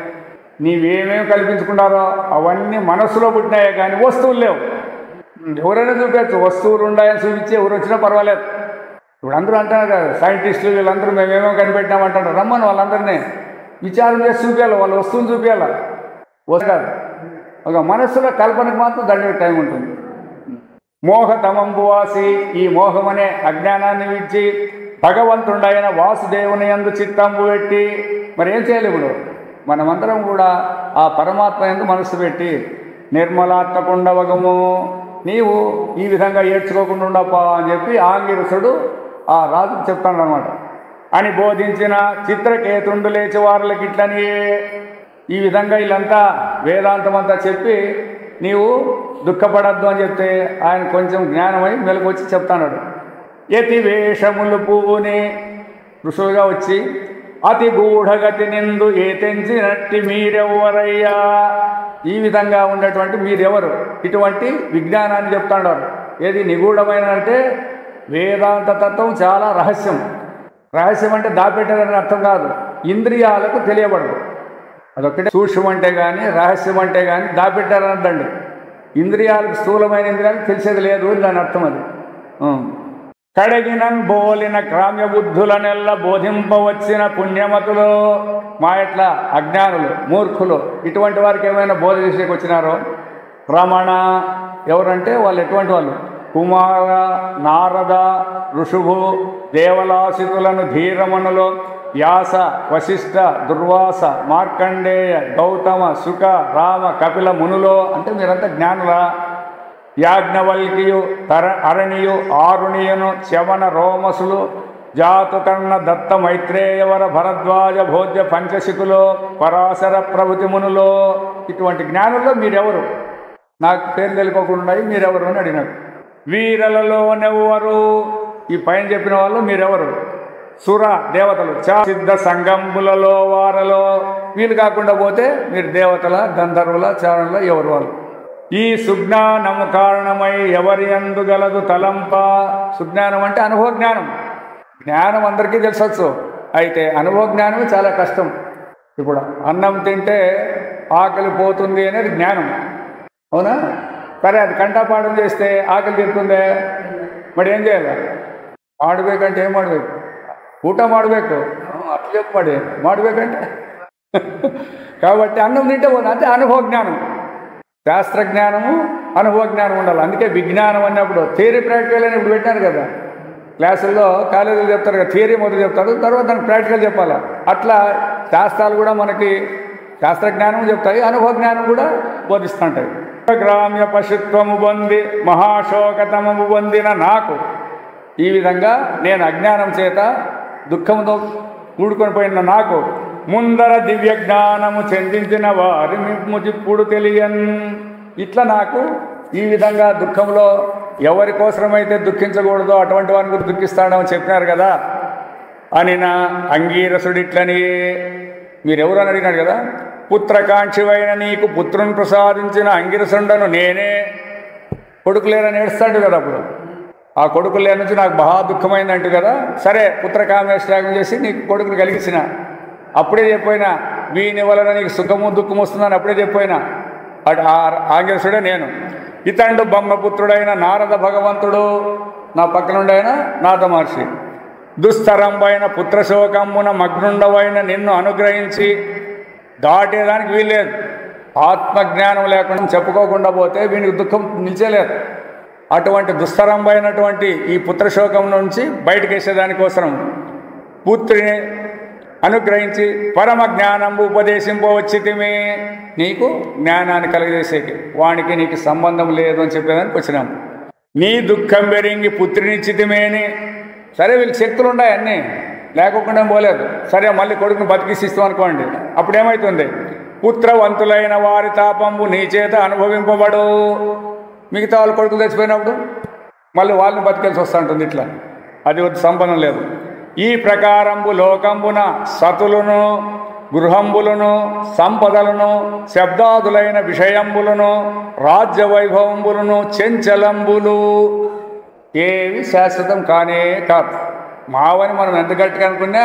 నీవేమేమి కల్పించుకున్నారో అవన్నీ మనస్సులో పుట్టినాయే కానీ వస్తువులు లేవు. ఎవరైనా చూపించచ్చు, వస్తువులు ఉన్నాయని చూపించి ఎవరు వచ్చినా పర్వాలేదు. ఇప్పుడు అందరూ అంటున్నారు కదా, సైంటిస్టులు వీళ్ళందరూ మేమేమో కనిపెట్టినామంటారు. రమ్మని వాళ్ళందరినీ విచారం చేసి చూపించాలి, వాళ్ళ వస్తువులు చూపించాలి. కాదు, ఒక మనస్సులో కల్పనకు మాత్రం దండకి టైం ఉంటుంది. మోహతమంబు వాసి, ఈ మోహమనే అజ్ఞానాన్ని విడిచి భగవంతుడైన వాసుదేవుని యందు చిత్తంబు పెట్టి, మరి ఏం చేయాలి? ఇప్పుడు మనమందరం కూడా ఆ పరమాత్మ యందు మనస్సు పెట్టి నిర్మలాత్మకుండవగము, నీవు ఈ విధంగా ఏడ్చుకోకుండా ఉండపా అని చెప్పి ఆంగిరసుడు ఆ రాజుకు చెప్తాడు అనమాట. అని బోధించిన చిత్రకేతుండు లేచి వారులకి ఇట్లని ఈ విధంగా వీళ్ళంతా వేదాంతం అంతా చెప్పి నీవు దుఃఖపడద్దు అని చెప్తే ఆయన కొంచెం జ్ఞానమై మెలకొచ్చి చెప్తాడు. యతి వేషములు పువ్వుని ఋషులుగా వచ్చి అతి గూఢగతి నిందు ఏ తెంచినట్టి మీరెవ్వరయ్యా, ఈ విధంగా ఉన్నటువంటి మీరెవరు? ఇటువంటి విజ్ఞానాన్ని చెప్తాడారు. ఏది నిగూఢమైన అంటే వేదాంత తత్వం చాలా రహస్యం. రహస్యం అంటే దాపెట్టారని అర్థం కాదు, ఇంద్రియాలకు తెలియబడదు. అదొక్కటే సూక్ష్మం అంటే కానీ రహస్యం అంటే కానీ దాపెట్టారనద్దండి. ఇంద్రియాలకు స్థూలమైన ఇంద్రియాలకు తెలిసేది లేదు అని దాని అర్థం. అది కడగినన్ బోలిన క్రామ్య బుద్ధులనెల్ల బోధింపవచ్చిన పుణ్యమతులు, మా ఎట్లా అజ్ఞానులు మూర్ఖులు ఇటువంటి వారికి ఏమైనా బోధ చేసేకి వచ్చినారో. రమణ ఎవరంటే వాళ్ళు ఎటువంటి వాళ్ళు? కుమార, నారద, ఋషుభు, దేవలాసితులను ధీరమణులు, వ్యాస, వశిష్ఠ, దుర్వాస, మార్కండేయ, గౌతమ, సుఖ, రామ, కపిల మునులో అంటే మీరంతా జ్ఞానులా. యాజ్ఞవల్కియు, అరణియు, ఆరుణియును, చవన, రోమసులు, జాతుకర్ణ, దత్త, మైత్రేయవర, భరద్వాజ, భోజ్య, పంచశికులు, పరాశర ప్రభుతి మునులో ఇటువంటి జ్ఞానుల్లో మీరెవరు? నాకు పేరు తెలుకోకుండా మీరెవరు అని అడిగినాడు. వీరలలోనెవ్వరు? ఈ పైన చెప్పిన వాళ్ళు మీరెవరు? సుర దేవతలు, సిద్ధ సంగంబులలో వారలో. వీళ్ళు కాకుండా పోతే మీరు దేవతల, గంధర్వుల, చారణుల ఎవరు వాళ్ళు? ఈ సుజ్ఞానము కారణమై ఎవరి యందు గలదు తలంప. సుజ్ఞానం అంటే అనుభవ జ్ఞానం. జ్ఞానం అందరికీ తెలుసొచ్చు, అయితే అనుభవ జ్ఞానమే చాలా కష్టం. ఇప్పుడు అన్నం తింటే ఆకలి పోతుంది అనేది జ్ఞానం, అవునా? సరే, అది కంఠపాఠం చేస్తే ఆకలి తీరుతుందే, మరి ఏం చేయాలి? మాడబేకంటే ఏం మాడಬೇಕು? ఊట మాడಬೇಕು, అట్లా చెప్పు. మాడಬೇకంటే కాబట్టి అన్నం తింటే పోతుంది, అంటే అనుభవ జ్ఞానం. శాస్త్రజ్ఞానము, అనుభవ జ్ఞానం ఉండాలి. అందుకే విజ్ఞానం అన్నప్పుడు థియరీ ప్రాక్టికల్ అని ఇప్పుడు పెట్టారు కదా క్లాసుల్లో, కాలేజీలు చెప్తారు కదా, థియరీ మొదలు చెప్తారు, తర్వాత దానికి ప్రాక్టికల్ చెప్పాలి. అట్లా శాస్త్రాలు కూడా మనకి శాస్త్రజ్ఞానం చెప్తాయి, అనుభవ జ్ఞానం కూడా బోధిస్తుంటాయి. గ్రామ్య పశుత్వము పొంది మహాశోకతమము పొందిన నాకు, ఈ విధంగా నేను అజ్ఞానం చేత దుఃఖంతో కూడుకొని పోయిన నాకు ముందర దివ్య జ్ఞానము చెందించిన వారి ముజిప్పుడు తెలియన్. ఇట్లా నాకు ఈ విధంగా దుఃఖంలో ఎవరి కోసమైతే దుఃఖించకూడదో అటువంటి వారిని కూడా దుఃఖిస్తాడని చెప్పినారు కదా అని నా అంగీరసుడిట్లని. మీరెవరు అని అడిగినాడు కదా. పుత్రకాంక్షివైన నీకు పుత్రుని ప్రసాదించిన అంగిరసుండను నేనే. కొడుకు లేరని ఏడుస్తాడు కదా. అప్పుడు ఆ కొడుకు లేని నుంచి నాకు మహా దుఃఖమైందంటు కదా. సరే, పుత్రకామేష్యాగం చేసి నీకు కొడుకుని కలిగించిన. అప్పుడే చెప్పినా వీని వలన నీకు సుఖము దుఃఖము వస్తుందని అప్పుడే చెప్పినా. అటు ఆంగిరసుడే నేను. ఇతండు బ్రహ్మపుత్రుడైన నారద భగవంతుడు, నా పక్కనుండైన నారద మహర్షి. దుస్తరంబైన పుత్రశోకమున మగ్నుండవైన నిన్ను అనుగ్రహించి దాటేదానికి వీల్లేదు. ఆత్మజ్ఞానం లేకుండా చెప్పుకోకుండా పోతే వీనికి దుఃఖం నిలిచేలేదు. అటువంటి దుస్తరంబైనటువంటి ఈ పుత్రశోకం నుంచి బయటకు వేసేదానికోసం పుత్రిని అనుగ్రహించి పరమ జ్ఞానం ఉపదేశింపవచ్చితిమే. నీకు జ్ఞానాన్ని కలగజేసేకి వానికి నీకు సంబంధం లేదు అని చెప్పేదానికి వచ్చినాం. నీ దుఃఖం పెరిగి పుత్రినిచ్చితిమేని. సరే, వీళ్ళకి శక్తులు ఉన్నాయి, అన్నీ లేకోకుండా పోలేదు. సరే, మళ్ళీ కొడుకుని బతికిసిస్తాం అనుకోండి, అప్పుడేమవుతుంది? పుత్రవంతులైన వారి తాపంబు నీ చేత అనుభవింపబడు. మిగతా వాళ్ళు కొడుకులు తెచ్చిపోయినప్పుడు మళ్ళీ వాళ్ళని బతికేసి వస్తూ ఉంటుంది. ఇట్లా అది సంపన్నం లేదు. ఈ ప్రకారంబు లోకంబున సతులను గృహంబులను సంపదలను శబ్దాదులైన విషయంబులను రాజ్య వైభవంబులను చెంచలంబులు ఏవి శాశ్వతం కానే కాదు. మావని మనం ఎంత గట్టిగా అనుకున్నా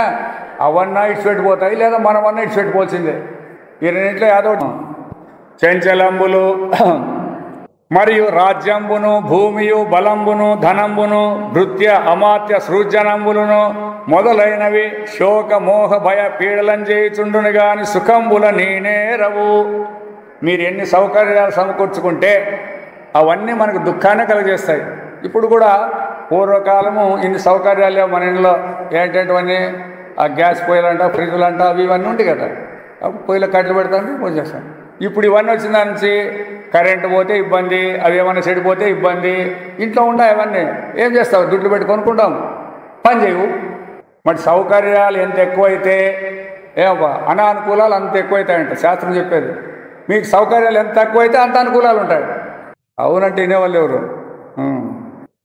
అవన్నా ఇడిచిపెట్టిపోతాయి, లేదా మనమన్నా ఇడిచిపెట్టిపోవాల్సిందే. ఈ రెండింటిలో ఏదో చెంచలంబులు మరియు రాజ్యంబును భూమియు బలంబును ధనంబును భృత్య అమాత్య సృజనంబులను మొదలైనవి శోక మోహ భయ పీడలం చేయుచుండును గాని సుఖంబుల నేనేరవు. మీరు ఎన్ని సౌకర్యాలు సమకూర్చుకుంటే అవన్నీ మనకు దుఃఖాన్ని కలిగజేస్తాయి. ఇప్పుడు కూడా పూర్వకాలము ఇన్ని సౌకర్యాలు లేవు మన ఇంట్లో. ఏంటంటే ఆ గ్యాస్ పొయ్యిలంట, ఫ్రిడ్జ్లంట, అవి ఇవన్నీ ఉంటాయి కదా. అప్పుడు పొయ్యిలో కట్టెలు పెడతాను పూజ చేస్తాను. ఇప్పుడు ఇవన్నీ వచ్చిన దాని నుంచి కరెంటు పోతే ఇబ్బంది, అవి ఏమైనా చెడిపోతే ఇబ్బంది. ఇంట్లో ఉంటాయి అవన్నీ. ఏం చేస్తావు? దుడ్లు పెట్టి కొనుక్కుంటాం, పని చేయవు. మరి సౌకర్యాలు ఎంత ఎక్కువైతే అనానుకూలాలు అంత ఎక్కువైతాయంట శాస్త్రం చెప్పేది. మీకు సౌకర్యాలు ఎంత తక్కువైతే అంత అనుకూలాలు ఉంటాయి. అవునంటే వినేవాళ్ళు ఎవరు?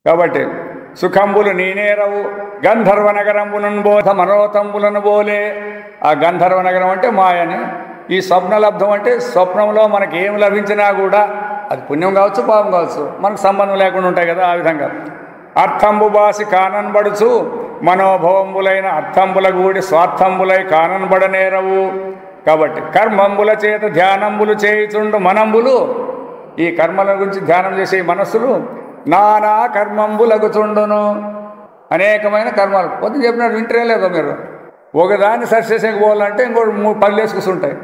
కాబట్టి సుఖంబులు నేనేరవు గంధర్వ నగరంబులను బోధ మనోతంబులను బోలే. ఆ గంధర్వ నగరం అంటే మాయని, ఈ స్వప్నలబ్ధం అంటే స్వప్నంలో మనకి ఏం లభించినా కూడా అది పుణ్యం కావచ్చు పాపం కావచ్చు, మనకు సంబంధం లేకుండా ఉంటాయి కదా. ఆ విధంగా అర్థంబు బాసి కాననబడుచు మనోభవంబులైన అర్థంబుల గూడి స్వార్థంబులై కాననబడనేరవు. కాబట్టి కర్మంబుల చేత ధ్యానంబులు చేయుచుండు మనంబులు, ఈ కర్మల గురించి ధ్యానం చేసే మనస్సులు నానా కర్మంబులగుచుండును. అనేకమైన కర్మలు పొద్దున చెప్పినట్టు వింటరే లేదో మీరు. ఒకదాన్ని సరి చేసేకపోవాలంటే ఇంకోటి 10 లేసి కూర్చుంటాయి,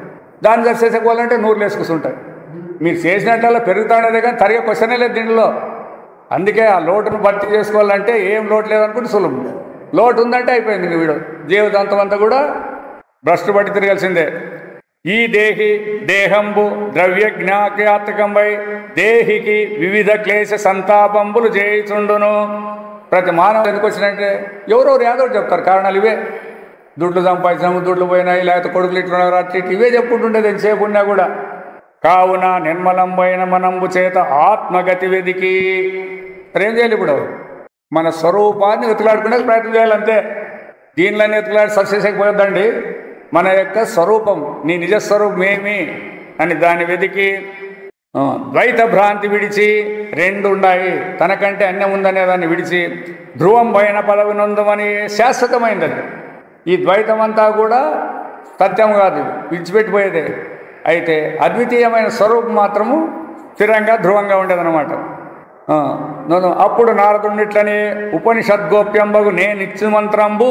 దాన్ని సరి చేసేకపోవాలంటే 100 లేసి కూర్చుంటాయి. మీరు చేసినట్ల పెరుగుతాడేదే కానీ తరిగే క్వశ్చనే లేదు దీనిలో. అందుకే ఆ లోటును భర్తీ చేసుకోవాలంటే ఏం లోటు లేదనుకుంటే సులభం. లోటు ఉందంటే అయిపోయింది ఇంక వీడు జీవితాంతం అంతా కూడా భ్రష్టు పట్టి తిరగాల్సిందే. ఈ దేహంబు ద్రవ్య జ్ఞాఖ్యాతకంపై దేహికి వివిధ క్లేశ సంతాపంబులు చేయుచుండును. ప్రతి మానవుడు ఎందుకు వచ్చినట్టే ఎవరెవరు ఏదో చెప్తారు కారణాలు ఇవే. దుడ్లు సంపాదించాము, దుడ్లు పోయినాయి, లేకపోతే కొడుకులు ఇట్లున్నారు, అట్లా ఇవే చెప్పుకుంటుండేది ఎంతసేపు ఉన్నా కూడా. కావున నిర్మలంబైన మనంబు చేత ఆత్మగతి వెదికి ఏం చేయాలి? ఇప్పుడు మన స్వరూపాన్ని వెతులాడుకునే ప్రయత్నం చేయాలంతే. దీనిలోనే వెతులాడి సక్సెస్ అయిపోద్దండి. మన యొక్క స్వరూపం, నీ నిజస్వరూపం ఏమి అని దాన్ని వెతికి ద్వైత భ్రాంతి విడిచి, 2 ఉన్నాయి తనకంటే అన్యం ఉందనే దాన్ని విడిచి ధ్రువం పైన పదవి నొందమని శాశ్వతమైంది. ఈ ద్వైతం అంతా కూడా సత్యం కాదు, విడిచిపెట్టిపోయేదే. అయితే అద్వితీయమైన స్వరూపం మాత్రము స్థిరంగా ధ్రువంగా ఉండేదన్నమాట. అప్పుడు నారదుండిట్లని ఉపనిషద్గోప్యంబగు నేనిచ్చు మంత్రంబు,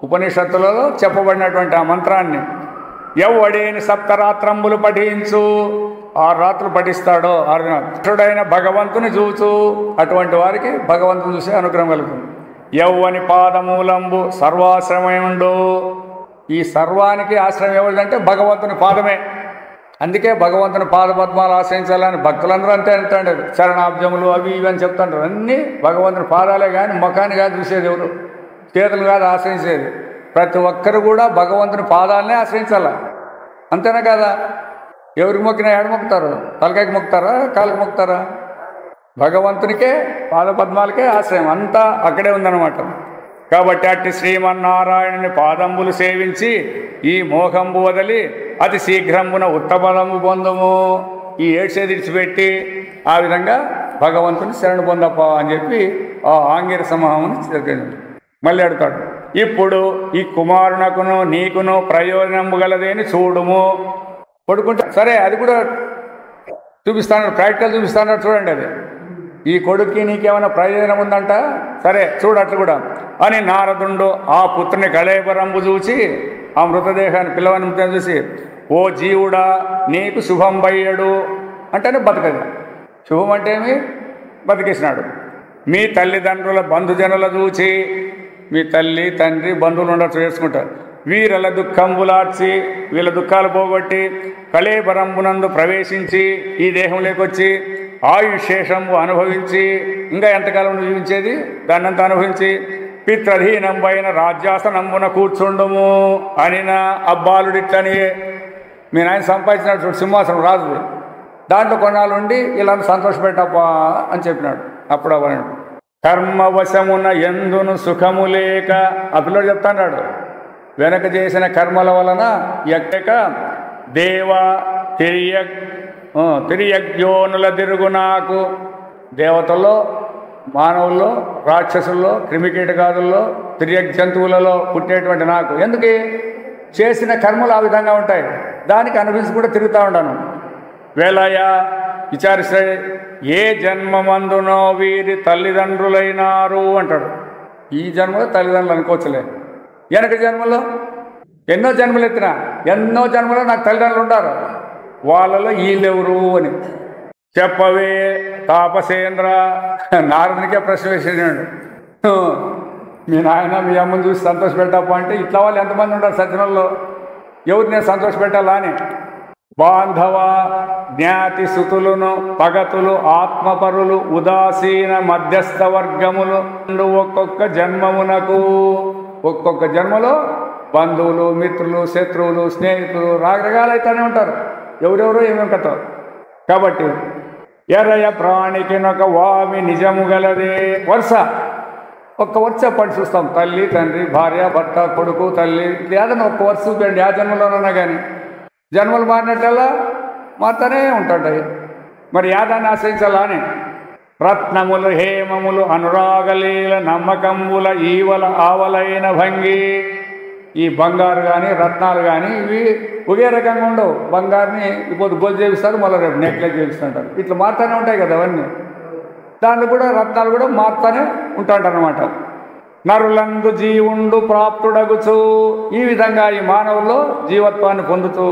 ఉపనిషత్తులలో చెప్పబడినటువంటి ఆ మంత్రాన్ని ఎవ్వడేని సప్తరాత్రంబులు పఠించు, 6 రాత్రులు పఠిస్తాడో 6 దినాలుడైన భగవంతుని చూచు, అటువంటి వారికి భగవంతుని చూసే అనుగ్రహం కలుగుతుంది. యవ్వని పాదమూలంబు సర్వాశ్రమయుండు, ఈ సర్వానికి ఆశ్రయం ఎవరిదంటే భగవంతుని పాదమే. అందుకే భగవంతుని పాదపద్మాలు ఆశ్రయించాలని భక్తులందరూ అంతే అంటాడు. చరణాబ్జములు అవి ఇవి అని చెప్తుంటారు. అన్నీ భగవంతుని పాదాలే కానీ ముఖాన్ని కాదు చూసేది, ఎవరు చేతులు కాదు ఆశ్రయించేది. ప్రతి ఒక్కరు కూడా భగవంతుని పాదాలనే ఆశ్రయించాల. అంతేనా కదా? ఎవరికి మొక్కినా ఏడ మొక్కుతారు? తలకాయకి మొక్కుతారా, కాళ్ళకి మొక్కుతారా? భగవంతునికే పాదపద్మాలకే ఆశ్రయం, అంతా అక్కడే ఉందన్నమాట. కాబట్టి అట్టి శ్రీమన్నారాయణుని పాదంబులు సేవించి ఈ మోహంబు వదలి అతి శీఘ్రంబున ఉత్తబలంబు పొందము. ఈ ఏడ్చేది ఇడిచిపెట్టి ఆ విధంగా భగవంతుని శరణు పొందప్ప అని చెప్పి ఆ ఆంగిర సమూహముని జరిగింది. మళ్ళీ అడుగుతాడు, ఇప్పుడు ఈ కుమారునకును నీకును ప్రయోజనము గలదేని చూడుము. పడుకుంటే సరే, అది కూడా చూపిస్తాను, ప్రాక్టికల్ చూపిస్తాను, చూడండి. అది ఈ కొడుక్కి నీకేమైనా ప్రయోజనం ఉందంట, సరే చూడట్లు కూడా అని నారదుండు ఆ పుత్రుని కళేబరంబు చూసి ఆ మృతదేహాన్ని పిల్లవని చూసి, ఓ జీవుడా నీకు శుభం బయ్యడు అంటేనే బతకదు. శుభం అంటే ఏమి? బతికేసినాడు. మీ తల్లిదండ్రుల బంధుజనుల చూచి, మీ తల్లి తండ్రి బంధువులు ఉండొచ్చు చేసుకుంటారు, వీరల దుఃఖంబులార్చి వీళ్ళ దుఃఖాలు పోగొట్టి కళేబరంబునందు ప్రవేశించి ఈ దేహంలోకి వచ్చి ఆయుశేషంబు అనుభవించి, ఇంకా ఎంతకాలం జీవించేది దాన్నంతా అనుభవించి పిత్రధీనంబైన రాజ్యాసనంబున కూర్చుండుము అనిన అబ్బాలుడిట్లని. మీ నాయన సంపాదించినట్టు సింహాసనం రాజు, దాంట్లో కొన్నాళ్ళు ఉండి ఇలా సంతోషపెట్టప్పా అని చెప్పినాడు. అప్పుడు అవన్నాడు, కర్మవశమున ఎందును సుఖము లేక. ఆ పిల్లడు చెప్తాడు, వెనక చేసిన కర్మల వలన ఎక్కక దేవ తిరియజ్ఞోనుల తిరుగు నాకు. దేవతల్లో, మానవుల్లో, రాక్షసుల్లో, క్రిమికీటకాదుల్లో, తిరియగ్ జంతువులలో పుట్టేటువంటి నాకు ఎందుకు చేసిన కర్మలు ఆ విధంగా ఉంటాయి, దానికి అనుభవించి కూడా తిరుగుతూ ఉంటాను. వేలయ విచారిస్తే ఏ జన్మమందునో వీరి తల్లిదండ్రులైనారు అంటాడు. ఈ జన్మలో తల్లిదండ్రులు అనుకోవచ్చులే, వెనక జన్మలో ఎన్నో జన్మలు ఎత్తిన ఎన్నో జన్మలో నాకు తల్లిదండ్రులు ఉంటారు, వాళ్ళలో వీళ్ళెవరు అని చెప్పవే తాపసేంద్ర. నారదునికే ప్రశ్న వేసేసాడు, మీ నాయన మీ అమ్మని చూసి సంతోషపెట్టాపా అంటే ఇట్లా వాళ్ళు ఎంతమంది ఉంటారు సజ్జనంలో, ఎవరు నేను సంతోషపెట్టాలా అని. బాంధవ జ్ఞాతి సుతులను పగతులు ఆత్మపరులు ఉదాసీన మధ్యస్థ వర్గములు ఒక్కొక్క జన్మమునకు, ఒక్కొక్క జన్మలో బంధువులు, మిత్రులు, శత్రువులు, స్నేహితులు రకరకాలైతేనే ఉంటారు, ఎవరెవరో ఏమేమి కథ. కాబట్టి ఎర్రయ ప్రాణికినొక వామి నిజము గలదే. వరుస ఒక్క వరుస పడి చూస్తాం, తల్లి, తండ్రి, భార్య, భర్త, కొడుకు, తల్లి, ఇట్లా ఏదైనా ఒక్క వరుస చూపండి. ఆ జన్మలోనన్నా కానీ జన్మలు మారినట్లల్లా మారుతూనే ఉంటాయి. మరి యాదాన్ని ఆశ్రయించాలా అని. రత్నములు హేమములు అనురాగలీల నమ్మకంబుల ఈవల ఆవలైన భంగి. ఈ బంగారు కానీ రత్నాలు కానీ ఇవి ఒకే రకంగా ఉండవు. బంగారుని ఇప్పుడు గొలుసు చేపిస్తారు, మళ్ళీ రేపు నెక్లెస్ చేపిస్తుంటారు, ఇట్లా మారుతూనే ఉంటాయి కదా అవన్నీ. దాంట్లో కూడా రత్నాలు కూడా మారుతూనే ఉంటాయంటన్నమాట. నరులందు జీవుండు ప్రాప్తుడగుచు. ఈ విధంగా ఈ మానవుల్లో జీవత్వాన్ని పొందుతూ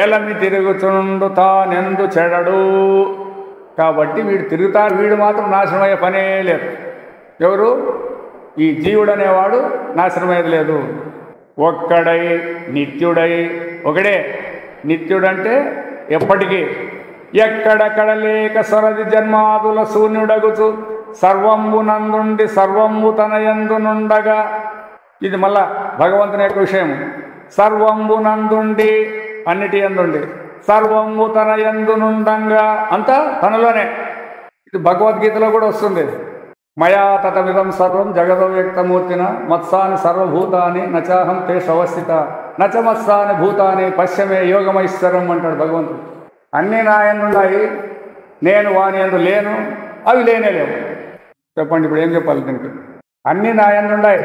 ఎలమి తిరుగుచుండు తానెందు చెడడు. కాబట్టి వీడు తిరుగుతాడు, వీడు మాత్రం నాశనం అయ్యే పనే లేదు. ఎవరు? ఈ జీవుడు అనేవాడు నాశనమయ్యేది లేదు. ఒక్కడై నిత్యుడై, ఒకడే నిత్యుడంటే ఎప్పటికీ ఎక్కడెక్కడ లేక సరది జన్మాదుల శూన్యుడగుచు సర్వంబు నందుండి సర్వంబు తన యందునుండగా. ఇది మళ్ళా భగవంతుని యొక్క విషయం. సర్వంబు నందుండి, అన్నిటి యందుండి, సర్వంబు తన యందునుండంగా, అంతా తనలోనే. ఇది భగవద్గీతలో కూడా వస్తుంది. మయా తతమిదం సర్వం జగదవ్యక్తమూర్తిన మత్సాని సర్వభూతాని నచాహం తేషవస్థిత నచ మత్సాని భూతాని పశ్యమే యోగమైశ్వరం అంటాడు భగవంతుడు. అన్నీ నా యందున్నాయి, నేను వాని యందు లేను, అవి లేనే లేవు. చెప్పండి ఇప్పుడు ఏం చెప్పాలి దీనికి? అన్నీ నా యందున్నాయి,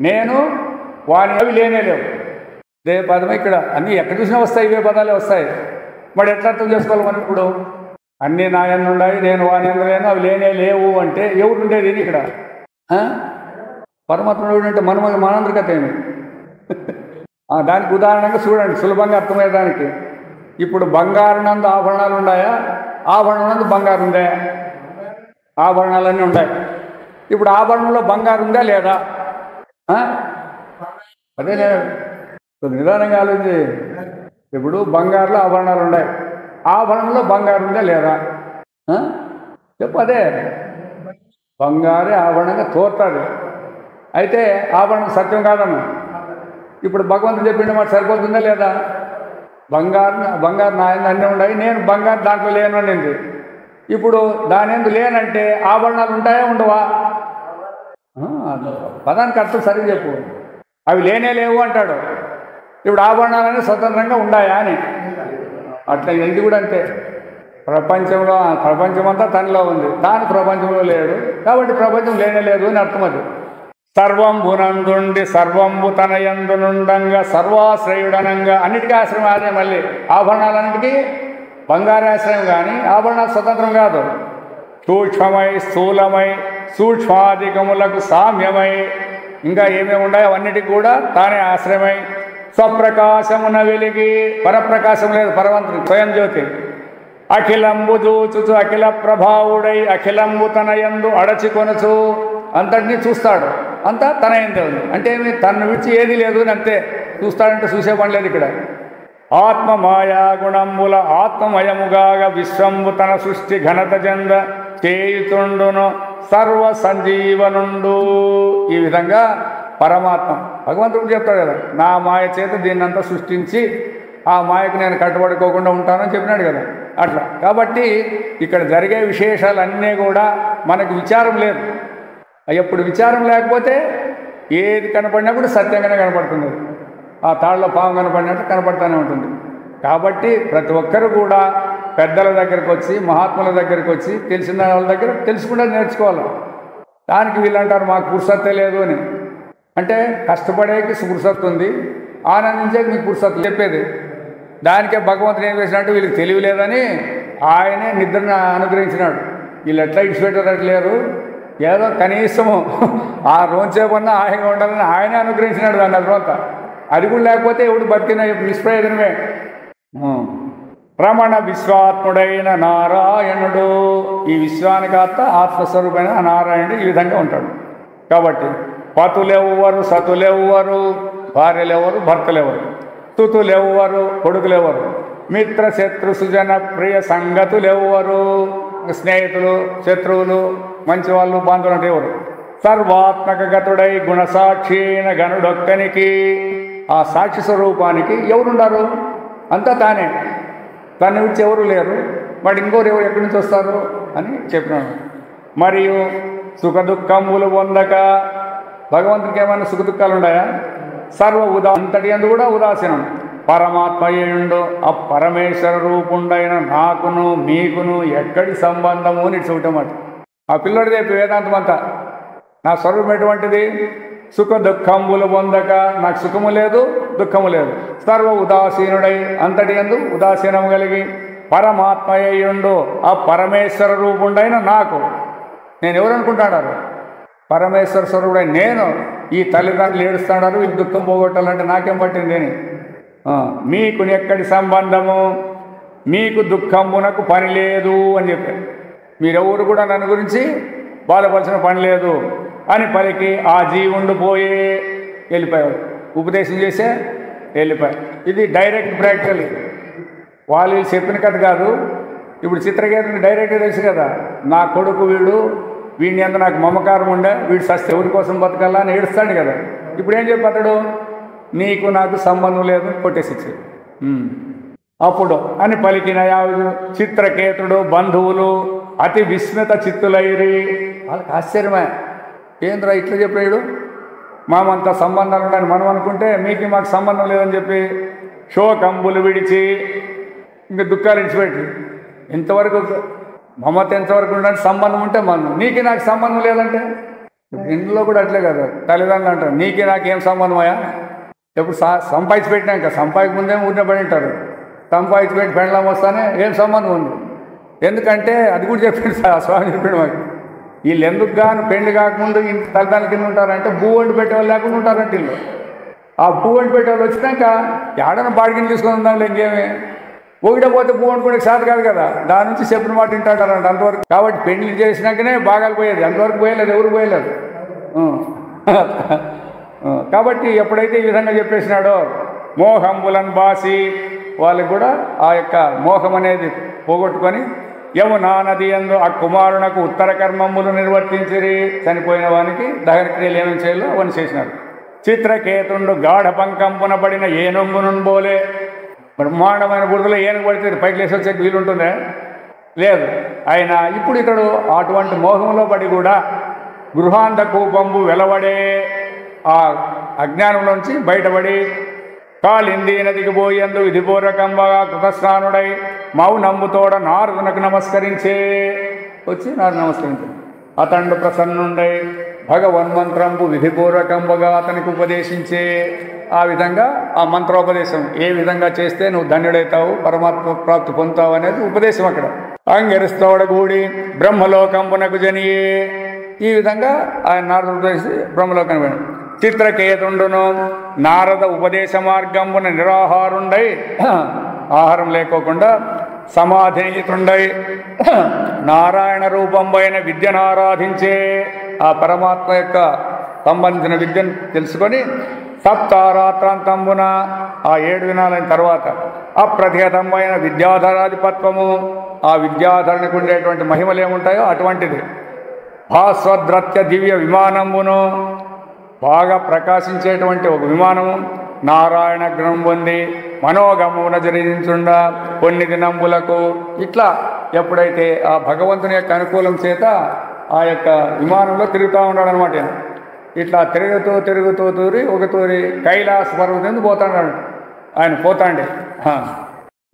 నేను వాని, అవి లేనే లేవు. ఇదే పదమే ఇక్కడ. అన్నీ ఎక్కడ చూసినా వస్తాయి, ఇవే పదాలే వస్తాయి. మరి ఎట్లా అర్థం చేసుకోవాలి మనం ఇప్పుడు? అన్నీ నా యందున్నాయి, నేను వాని యందు లేను, అవి లేనే లేవు అంటే ఎవరు ఉండేది ఇది ఇక్కడ? పరమాత్ముడు అంటే మనందరి కథ ఏమి? దానికి ఉదాహరణగా చూడండి, సులభంగా అర్థమయ్యేదానికి. ఇప్పుడు బంగారు నందు ఆభరణాలు ఉన్నాయా? ఆభరణం నందు బంగారు ఉందా? ఆభరణాలన్నీ ఉన్నాయి. ఇప్పుడు ఆభరణంలో బంగారు ఉందా లేదా? అదే నేను నిదానంగా ఆలోచించి. ఇప్పుడు బంగారులో ఆభరణాలు ఉన్నాయి, ఆభరణంలో బంగారు ఉందా లేదా? చెప్పు. అదే బంగారే ఆభరణంగా తోరుతాడు. అయితే ఆభరణం సత్యం కాదన్నా. ఇప్పుడు భగవంతుడు చెప్పిండే మాట సరిపోతుందా లేదా? బంగారు నా అన్నీ ఉన్నాయి, నేను బంగారు దాంట్లో లేను అనింది. ఇప్పుడు దాని ఎందు లేనంటే ఆభరణాలు ఉంటాయా ఉండవా? పదానికి అర్థం సరిగ్గా చెప్పు. అవి లేనే లేవు అంటాడు. ఇప్పుడు ఆభరణాలన్నీ స్వతంత్రంగా ఉన్నాయా అని. అట్లా ఇది కూడా అంతే. ప్రపంచమంతా తనలో ఉంది, తాను ప్రపంచంలో లేడు. కాబట్టి ప్రపంచం లేనే లేదు అని అర్థం. అది సర్వంబునందుండి సర్వంబు తన యందునుండంగా సర్వాశ్రయుడనంగా. అన్నిటికీ ఆశ్రయం అదే. మళ్ళీ ఆభరణాలన్నిటికీ బంగారాశ్రయం, కానీ ఆభరణాలు స్వతంత్రం కాదు. సూక్ష్మమై స్థూలమై సూక్ష్మాధికములకు సామ్యమై, ఇంకా ఏమేమి ఉన్నాయో అవన్నిటికి కూడా తానే ఆశ్రయమై స్వప్రకాశమున వెలిగి. పరప్రకాశం లేదు పరమంతుడు, స్వయం జ్యోతి. అఖిలంబు చూచుచు అఖిల ప్రభావుడై అఖిలంబు తన యందు అడచికొనుచు. అంతటినీ చూస్తాడు, అంతా తన యందే ఉంది. అంటే ఏమి? తను విడిచి ఏది లేదు అని అంతే. చూస్తాడంటే చూసే పని లేదు ఇక్కడ. ఆత్మ మాయా గుణంబుల ఆత్మమయముగాగా విశ్వంబు తన సృష్టి ఘనత చెంద చేయుతుండును సర్వ సంజీవనుండు. ఈ విధంగా పరమాత్మ భగవంతుడు చెప్తాడు కదా, నా మాయ చేత దీన్నంతా సృష్టించి ఆ మాయకు నేను కట్టుబడుకోకుండా ఉంటానని చెప్పినాడు కదా. అట్లా కాబట్టి ఇక్కడ జరిగే విశేషాలన్నీ కూడా మనకు విచారం లేదు. ఎప్పుడు విచారం లేకపోతే ఏది కనపడినా కూడా సత్యంగానే కనపడుతుంది. ఆ తాళ్ళలో పాము కనపడినట్టు కనపడుతూనే ఉంటుంది. కాబట్టి ప్రతి ఒక్కరు కూడా పెద్దల దగ్గరికి వచ్చి, మహాత్ముల దగ్గరికి వచ్చి, తెలిసిన వాళ్ళ దగ్గర తెలుసుకుంటే నేర్చుకోవాలి. దానికి వీళ్ళంటారు మాకు పురుషత్తే లేదు అని. అంటే కష్టపడేకి పురుషత్తు ఉంది, ఆనందించేకి మీకు పురుషత్తు చెప్పేది. దానికే భగవంతుడు ఏం చేసినట్టు వీళ్ళకి తెలివి లేదని ఆయనే నిద్రను అనుగ్రహించినాడు. వీళ్ళు ఎట్లా ఇడిచిపెట్టేటట్లేరు, ఏదో కనీసము ఆ రోజుసేపన్నా హాయిగా ఉండాలని ఆయనే అనుగ్రహించినాడు దాన్ని. అదంతా అది కూడా లేకపోతే ఎవడు బతికిన నిష్ప్రయోజనమే. రమణ విశ్వాత్ముడైన నారాయణుడు, ఈ విశ్వానికి ఆత్మస్వరూపమైన నారాయణుడు ఈ విధంగా ఉంటాడు. కాబట్టి పతులెవ్వరు, సతులెవ్వరు, భార్యలెవరు, భర్తలెవరు, తుతులెవ్వరు, కొడుకులెవరు, మిత్ర శత్రు సుజన ప్రియ సంగతులెవ్వరు, స్నేహితులు, శత్రువులు, మంచి వాళ్ళు, బాంధవులు అంటే ఎవరు? సర్వాత్మక గతుడై గుణసాక్షిన గనుడొక్కనికి, ఆ సాక్షి స్వరూపానికి ఎవరున్నారు? అంతా తానే, తన నుంచి ఎవరు లేరు. మరి ఇంకోరు ఎవరు ఎక్కడి నుంచి వస్తారు అని చెప్పినాడు. మరియు సుఖ దుఃఖములు పొందక, భగవంతునికి ఏమైనా సుఖ దుఃఖాలు ఉన్నాయా? సర్వ అంతటి అందు కూడా ఉదాసీనం. పరమాత్మయుండు ఆ పరమేశ్వర రూపుండైన నాకును మీకును ఎక్కడి సంబంధము అని చూడటమాట. ఆ పిల్లడి చెప్పి వేదాంతం అంతా నా స్వరూపం ఎటువంటిది? సుఖ దుఃఖములు పొందక, నాకు సుఖము లేదు, దుఃఖము లేదు. సర్వ ఉదాసీనుడై, అంతటి యందు ఉదాసీనము కలిగి, పరమాత్మయుండు ఆ పరమేశ్వర రూపుండైన నాకు. నేను ఎవరు అనుకుంటాడారు? పరమేశ్వర స్వరూపుడై నేను. ఈ తల్లిదండ్రులు ఏడుస్తాడారు, ఈ దుఃఖం పోగొట్టాలంటే నాకేం పట్టింది అని. మీకు ఎక్కడి సంబంధము, మీకు దుఃఖమునకు పని లేదు అని చెప్పారు. మీరెవరు కూడా నన్ను గురించి బాధపడాల్సిన పని లేదు అని పలికి ఆ జీవుండు పోయే వెళ్ళిపోయాడు. ఉపదేశం చేసే వెళ్ళిపోయాడు. ఇది డైరెక్ట్ ప్రాక్టికల్. వాళ్ళు చెప్పిన కథ కాదు. ఇప్పుడు చిత్రకేతుని డైరెక్ట్గా తెలుసు కదా, నా కొడుకు వీడిని ఎంత నాకు మమకారం ఉండే, వీడు సస్తే ఎవరి కోసం బతకాలా అని ఏడుస్తాడు కదా. ఇప్పుడు ఏం చెప్పాడు? నీకు నాకు సంబంధం లేదు కొట్టేసిచ్చాడు. అప్పుడు అని పలికిన చిత్రకేతుడు బంధువులు అతి విస్మిత చిత్తులైరి. వాళ్ళకి ఆశ్చర్యమే, ఏంద్రా ఇట్లా చెప్పాడు, మామంతా సంబంధాలు ఉన్నాయని మనం అనుకుంటే మీకు మాకు సంబంధం లేదని చెప్పి శోకంబులు విడిచి ఇంకా దుఃఖాలు విడిచిపెట్టి, ఇంతవరకు మమత ఎంతవరకు ఉండడానికి సంబంధం ఉంటే మనం, నీకు నాకు సంబంధం లేదంటే ఇంట్లో కూడా అట్లే కదా. తల్లిదండ్రులు అంటారు నీకు నాకేం సంబంధమయ్యా, ఎప్పుడు సంపాదించి పెట్టినాక సంపాదించక ముందే ఊరిన పడి ఉంటారు. సంపాదించి పెట్టి పెండ్లాం వస్తానే ఏం సంబంధం ఉంది? ఎందుకంటే అది కూడా చెప్పాడు స్వామి, చెప్పాడు మాకు. వీళ్ళు ఎందుకు గాను పెళ్లి కాకముందు ఇంత తల్లిదండ్రుల కింద ఉంటారంటే భూ వండి పెట్టేవాళ్ళు లేకుండా ఉంటారంటే వీళ్ళు. ఆ భూ వండి పెట్టేవాళ్ళు వచ్చినాక ఏడన్నా బాడిగిని తీసుకొని ఉందాం ఇంకేమి, ఒకటే పోతే భూ వండుకునే సాధ కాదు కదా, దాని నుంచి చెప్పిన మాట వింటాడారంట అంతవరకు. కాబట్టి పెళ్లి చేసినాకనే భాగాలు పోయేది, అంతవరకు పోయలేదు, ఎవరు పోయలేదు. కాబట్టి ఎప్పుడైతే ఈ విధంగా చెప్పేసినాడో మోహంబులన్ బాసి, వాళ్ళకి కూడా ఆ యొక్క మోహం అనేది పోగొట్టుకొని యమునా నది యందు ఆ కుమారునకు ఉత్తర కర్మములు నిర్వర్తించిరి. చనిపోయిన వానికి దహన క్రియలు ఏమేమి చేయాలో అవన్నీ చేసినారు. చిత్రకేతుండు గాఢ పంకంపున పడిన ఏనుగును బోలే, బ్రహ్మాండమైన బురదలో ఏనుగు పడితే పైకి లేసి వచ్చే వీలుంటుందే లేదు. ఆయన ఇప్పుడు ఇతడు అటువంటి మోహంలో పడి కూడా గృహాంత కూపంబు వెలవడే, ఆ అజ్ఞానంలోంచి బయటపడి కాళింది నదికి పోయేందు విధిపూర్వకంగా కృతస్నానుడై మౌనంబుతోడ నారదునకు నమస్కరించే వచ్చి నారదు నమస్కరించాడు. అతండు ప్రసన్నుండై భగవన్మంత్రంబు విధిపూర్వకంగా అతనికి ఉపదేశించే. ఆ విధంగా ఆ మంత్రోపదేశం ఏ విధంగా చేస్తే నువ్వు ధన్యుడైతావు, పరమాత్మ ప్రాప్తి పొందుతావు అనేది ఉపదేశం అక్కడ. అంగరిస్తోడగూడి బ్రహ్మలోకంబునకు జనియే. ఈ విధంగా ఆయన నారదు ఉపదేశించి బ్రహ్మలోకానికి పోయాడు. చిత్రకేతుండును నారద ఉపదేశ మార్గంబున నిరాహారుండై, ఆహారం లేకోకుండా సమాధినితుండై నారాయణ రూపంపైన విద్యను ఆరాధించే. ఆ పరమాత్మ యొక్క సంబంధించిన విద్యను తెలుసుకొని సప్తారాత్రాంతంబున ఆ 7 దినాలైన తర్వాత అప్రతిహతమైన విద్యాధరాధిపత్వము, ఆ విద్యాధరునికి ఉండేటువంటి మహిమలు ఏముంటాయో అటువంటిది భాస్వద్రత్య దివ్య విమానమును, బాగా ప్రకాశించేటువంటి ఒక విమానము నారాయణ గ్రహం పొంది మనోగమున జరిగించుండ కొన్ని దినంబులకు. ఇట్లా ఎప్పుడైతే ఆ భగవంతుని యొక్క అనుకూలం చేత ఆ యొక్క విమానంలో తిరుగుతూ ఉన్నాడు అనమాట. ఇట్లా తిరుగుతూ తిరుగుతూ తూరి ఒక తూరి కైలాస పర్వతం పోతాడు ఆయన. పోతాండి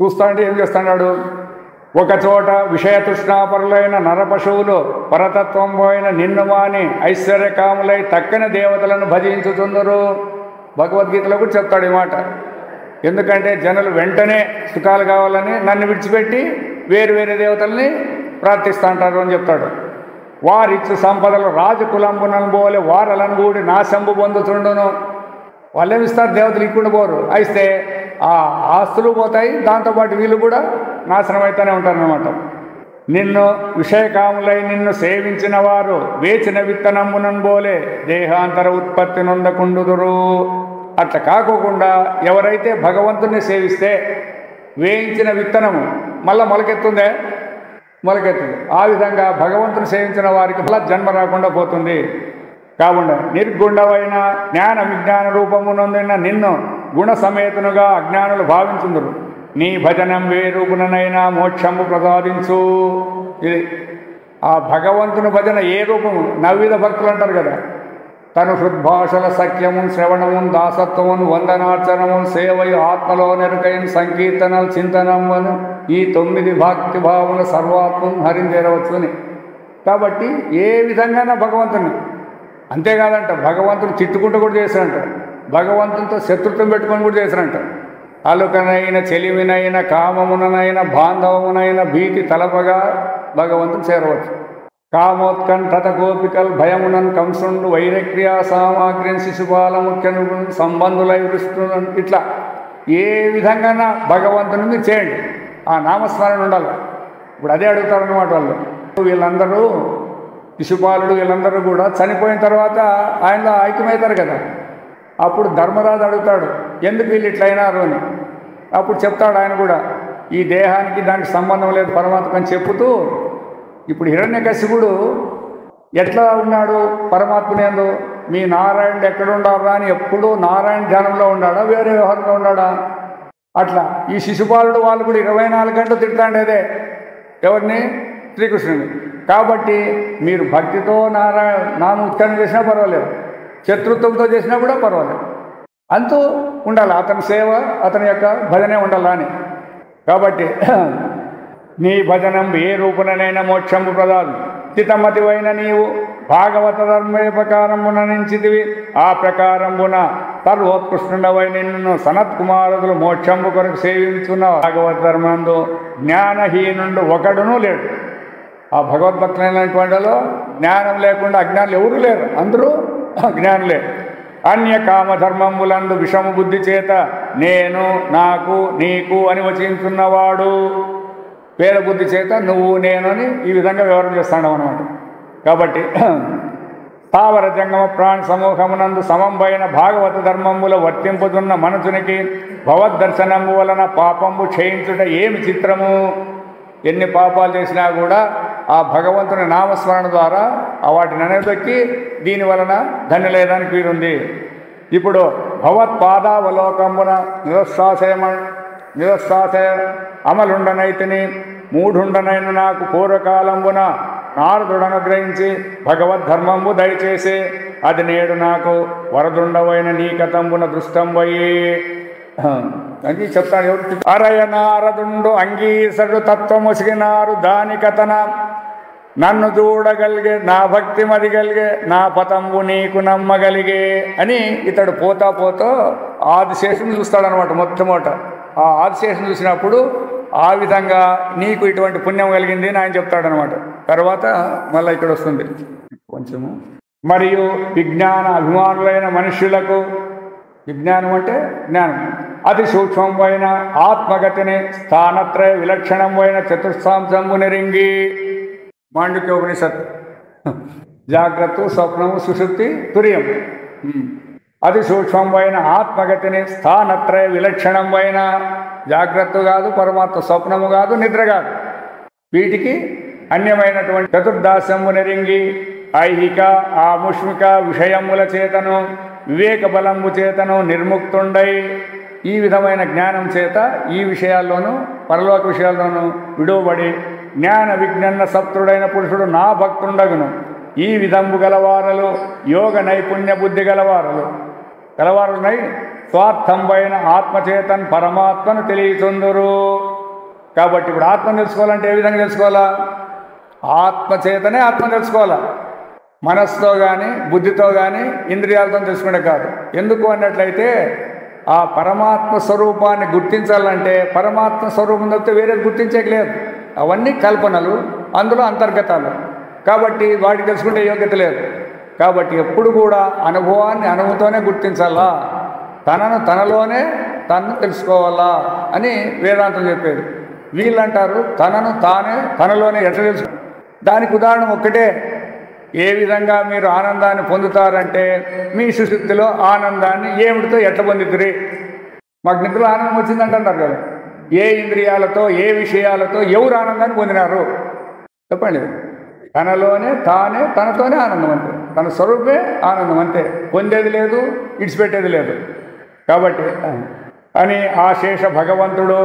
చూస్తాండి ఏం చేస్తున్నాడు, ఒక చోట విషయతృష్ణాపరులైన నరపశువులు పరతత్వం పోయిన నిన్ను మాని ఐశ్వర్యకాములై తక్కని దేవతలను భజించుతుందరు. భగవద్గీతలో కూడా చెప్తాడు ఈ మాట. ఎందుకంటే జనులు వెంటనే సుఖాలు కావాలని నన్ను విడిచిపెట్టి వేరు వేరే దేవతల్ని ప్రార్థిస్తూ ఉంటారు అని చెప్తాడు. వారిచ్చు సంపదలు రాజకులంబునను పోలే వారలను కూడి నాశంబు పొందుతుండును. వాళ్ళేమిస్తారు, దేవతలు ఇకుండా పోరు. అయితే ఆ ఆస్తులు పోతాయి, దాంతోపాటు వీళ్ళు కూడా నాశనం అవుతూనే ఉంటారన్నమాట. నిన్ను విషయకాములై నిన్ను సేవించిన వారు వేచిన విత్తనమ్మునను పోలే దేహాంతర ఉత్పత్తి నొందకుండుదురు. అట్లా కాకోకుండా ఎవరైతే భగవంతుని సేవిస్తే వేయించిన విత్తనము మళ్ళీ మొలకెత్తుందే, మొలకెత్తుంది. ఆ విధంగా భగవంతుని సేవించిన వారికి మళ్ళా జన్మ రాకుండా పోతుంది. కాకుండా నిర్గుండమైన జ్ఞాన విజ్ఞాన రూపమునందిన నిన్ను గుణ సమేతునుగా అజ్ఞానులు భావించుందరు. నీ భజనం రూపుననైనా మోక్షము ప్రసాదించు. ఇది ఆ భగవంతుని భజన ఏ రూపము, నవ్విధ భక్తులు అంటారు కదా. తను హృద్భాషల సఖ్యము శ్రవణము దాసత్వమును వందనార్చనము సేవయు ఆత్మలో నెరుకైన సంకీర్తనలు చింతనమ్మను ఈ 9 భక్తి భావన సర్వాత్మం హరించేరవచ్చుని. కాబట్టి ఏ విధంగా భగవంతుని, అంతేకాదంట భగవంతుని తిట్టుకుంటూ కూడా చేశారంట, భగవంతునితో శత్రుత్వం పెట్టుకొని కూడా చేశారంట. అలుకనైన చెలిమినైన కామముననైన బాంధవమునైన భీతి తలపగా భగవంతుని చేరవచ్చు. కామోత్కంఠత గోపికల్ భయమునన్ కంసుండు వైరక్రియా సామాగ్రిని శిశుపాల ముఖ్యను సంబంధులై వృష్ణు. ఇట్లా ఏ విధంగా భగవంతుని మీరు చేయండి, ఆ నామస్మరణ ఉండాలి. ఇప్పుడు అదే అడుగుతారన్నమాట వాళ్ళు. వీళ్ళందరూ శిశుపాలుడు వీళ్ళందరూ కూడా చనిపోయిన తర్వాత ఆయనలో ఐక్యమవుతారు కదా. అప్పుడు ధర్మరాజు అడుగుతాడు ఎందుకు వీళ్ళు ఇట్లయినారు అని. అప్పుడు చెప్తాడు ఆయన కూడా, ఈ దేహానికి దానికి సంబంధం లేదు పరమాత్మ అని చెప్పుతూ, ఇప్పుడు హిరణ్యకశిపుడు ఎట్లా ఉన్నాడు పరమాత్మనేందు, మీ నారాయణుడు ఎక్కడ ఉండారా అని ఎప్పుడూ నారాయణ ధ్యానంలో ఉన్నాడా వేరే వ్యవహారంలో ఉన్నాడా. అట్లా ఈ శిశుపాలుడు వాళ్ళు కూడా 24 గంటలు తిడతాండేదే ఎవరిని, శ్రీకృష్ణుని. కాబట్టి మీరు భక్తితో నామ ఉచ్చారణ చేసినా పర్వాలేదు, శత్రుత్వంతో చేసినా కూడా పర్వాలేదు, అంతూ ఉండాలి. అతని సేవ అతని యొక్క భజనే ఉండాలా అని. కాబట్టి నీ భజనం ఏ రూపుననైనా మోక్షంబు ప్రదాదు. స్థితమతివైన నీవు భాగవత ధర్మోపకారమున నించితివి. ఆ ప్రకారంబున సర్వోత్కృష్ణుడవై నిన్ను సనత్కుమారులు మోక్షంబు కొరకు సేవించున్న భాగవత ధర్మందు జ్ఞానహీనుండు ఒకడునూ లేడు. ఆ భగవద్భక్తులైనటువంటి వాళ్ళు జ్ఞానం లేకుండా అజ్ఞానులు ఎవరూ లేరు, అందరూ జ్ఞానులే. అన్య కామధర్మములందు విషము బుద్ధి చేత నేను నాకు నీకు అని వచించున్నవాడు, వేల బుద్ధి చేత నువ్వు నేను అని ఈ విధంగా వివరణ చేస్తాడు అన్నమాట. కాబట్టి స్థావర జంగమ ప్రాణ సమూహమునందు సమంబైన భాగవత ధర్మముల వర్తింపుతున్న మనసునికి భగవద్దర్శనము వలన పాపము క్షయించుట ఏమి చిత్రము. ఎన్ని పాపాలు చేసినా కూడా ఆ భగవంతుని నామస్మరణ ద్వారా వాటిని అనదొక్కి దీని వలన ధన్యలేదానికి వీలుంది. ఇప్పుడు భగవత్పాదావలోకంబున నిరశ్వాసయ అమలుండనైతిని మూఢుండనైన నాకు పూర్వకాలంబున నారదుడు అనుగ్రహించి భగవద్ధర్మంబు దయచేసి అది నేడు నాకు వరదుండవైన నీ కథంబున దృష్టంబయ్యి అని చెప్తాడు. ఎవరు అరయ నారదుండు అంగీసడు తత్వముసిగినారు దాని కథన నన్ను చూడగలిగే నా భక్తి మదిగలిగే నా పతంబు నీకు నమ్మగలిగే అని ఇతడు పోతా పోతా ఆదిశేషుని చూస్తాడనమాట. మొట్టమొదట ఆ ఆదిశేషుని చూసినప్పుడు ఆ విధంగా నీకు ఇటువంటి పుణ్యం కలిగింది అని ఆయన చెప్తాడనమాట. తర్వాత మళ్ళీ ఇక్కడ వస్తుంది కొంచెము. మరియు విజ్ఞాన అభిమానులైన మనుష్యులకు, విజ్ఞానం అంటే జ్ఞానం, అతి సూక్ష్మమైన ఆత్మగతిని స్థానత్రయ విలక్షణమైన చతుర్థాంశంబు నెరింగి. మాండుక్యోపనిషత్ జాగ్రత్త స్వప్నము సుషుప్తి తుర్యం. అతి సూక్ష్మమైన ఆత్మగతిని స్థానత్రయ విలక్షణమైన, జాగ్రత్త కాదు పరమాత్మ, స్వప్నము కాదు నిద్ర కాదు, వీటికి అన్యమైనటువంటి చతుర్దాస్యము నెరింగి ఐహిక ఆముష్మిక విషయముల చేతను వివేక బలము చేతను నిర్ముక్తుండై ఈ విధమైన జ్ఞానం చేత ఈ విషయాల్లోనూ పరలోక విషయాల్లోనూ విడువబడి జ్ఞాన విజ్ఞాన సప్తుడైన పురుషుడు నా భక్తుండగును. ఈ విధంబు గలవారలు యోగ నైపుణ్య బుద్ధి గలవారునై స్వార్థంపైన ఆత్మచేతన్ పరమాత్మను తెలియచుందురు. కాబట్టి ఇప్పుడు ఆత్మను తెలుసుకోవాలంటే ఏ విధంగా తెలుసుకోవాలా? ఆత్మచేతనే ఆత్మను తెలుసుకోవాలా. మనస్సుతో కానీ బుద్ధితో కానీ ఇంద్రియాలతో తెలుసుకునే కాదు. ఎందుకు అన్నట్లయితే ఆ పరమాత్మ స్వరూపాన్ని గుర్తించాలంటే పరమాత్మ స్వరూపం తప్పితే వేరేది గుర్తించేయలేదు. అవన్నీ కల్పనలు, అందులో అంతర్గతాలు. కాబట్టి వాటికి తెలుసుకుంటే యోగ్యత లేదు. కాబట్టి ఎప్పుడు కూడా అనుభవాన్ని అనుభవంతోనే గుర్తించాలా, తనను తనలోనే తనను తెలుసుకోవాలా అని వేదాంతం చెప్పేది. వీళ్ళంటారు తనను తానే తనలోనే ఎట్లా తెలుసు. దానికి ఉదాహరణ ఒక్కటే. ఏ విధంగా మీరు ఆనందాన్ని పొందుతారంటే మీ సుశుద్ధిలో ఆనందాన్ని ఏమిటితో ఎట్లా పొందుతురి? మాకు నిద్రలో ఆనందం వచ్చిందంటున్నారు కదా. ఏ ఇంద్రియాలతో ఏ విషయాలతో ఎవరు ఆనందాన్ని పొందినారు చెప్పండి. తనలోనే తానే తనతోనే ఆనందం అంతే. తన స్వరూపే ఆనందం అంతే. పొందేది లేదు, ఇడిచిపెట్టేది లేదు. కాబట్టి అని ఆశేష భగవంతుడు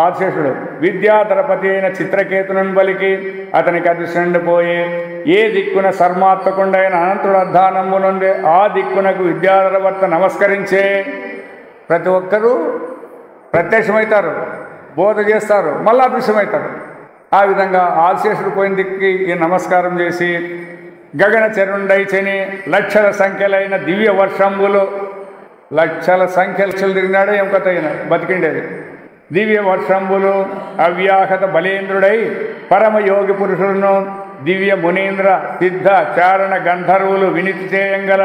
ఆశేషుడు విద్యాధరపతి అయిన చిత్రకేతునను బలికి అతనికి అదృష్టండిపోయి ఏ దిక్కున సర్మాత్మకుండైన అనంతుడు అర్ధానంబు నుండి ఆ దిక్కునకు విద్యాధరవర్త నమస్కరించే. ప్రతి ఒక్కరూ ప్రత్యక్షమవుతారు, బోధ చేస్తారు, మళ్ళీ అదృశ్యమవుతారు. ఆ విధంగా ఆశేషుడు పోయిన దిక్కి ఈ నమస్కారం చేసి గగన చరుండైచని లక్షల సంఖ్యలైన దివ్య వర్షంబులు, లక్షల సంఖ్యలు తిరిగినాడు ఏం కథ అయినా బతికిండేది. దివ్య వర్షంబులు అవ్యాహత బలేంద్రుడై పరమయోగి పురుషులను దివ్య మునీంద్ర సిద్ధ చారణ గంధర్వులు వినితి చేయంగల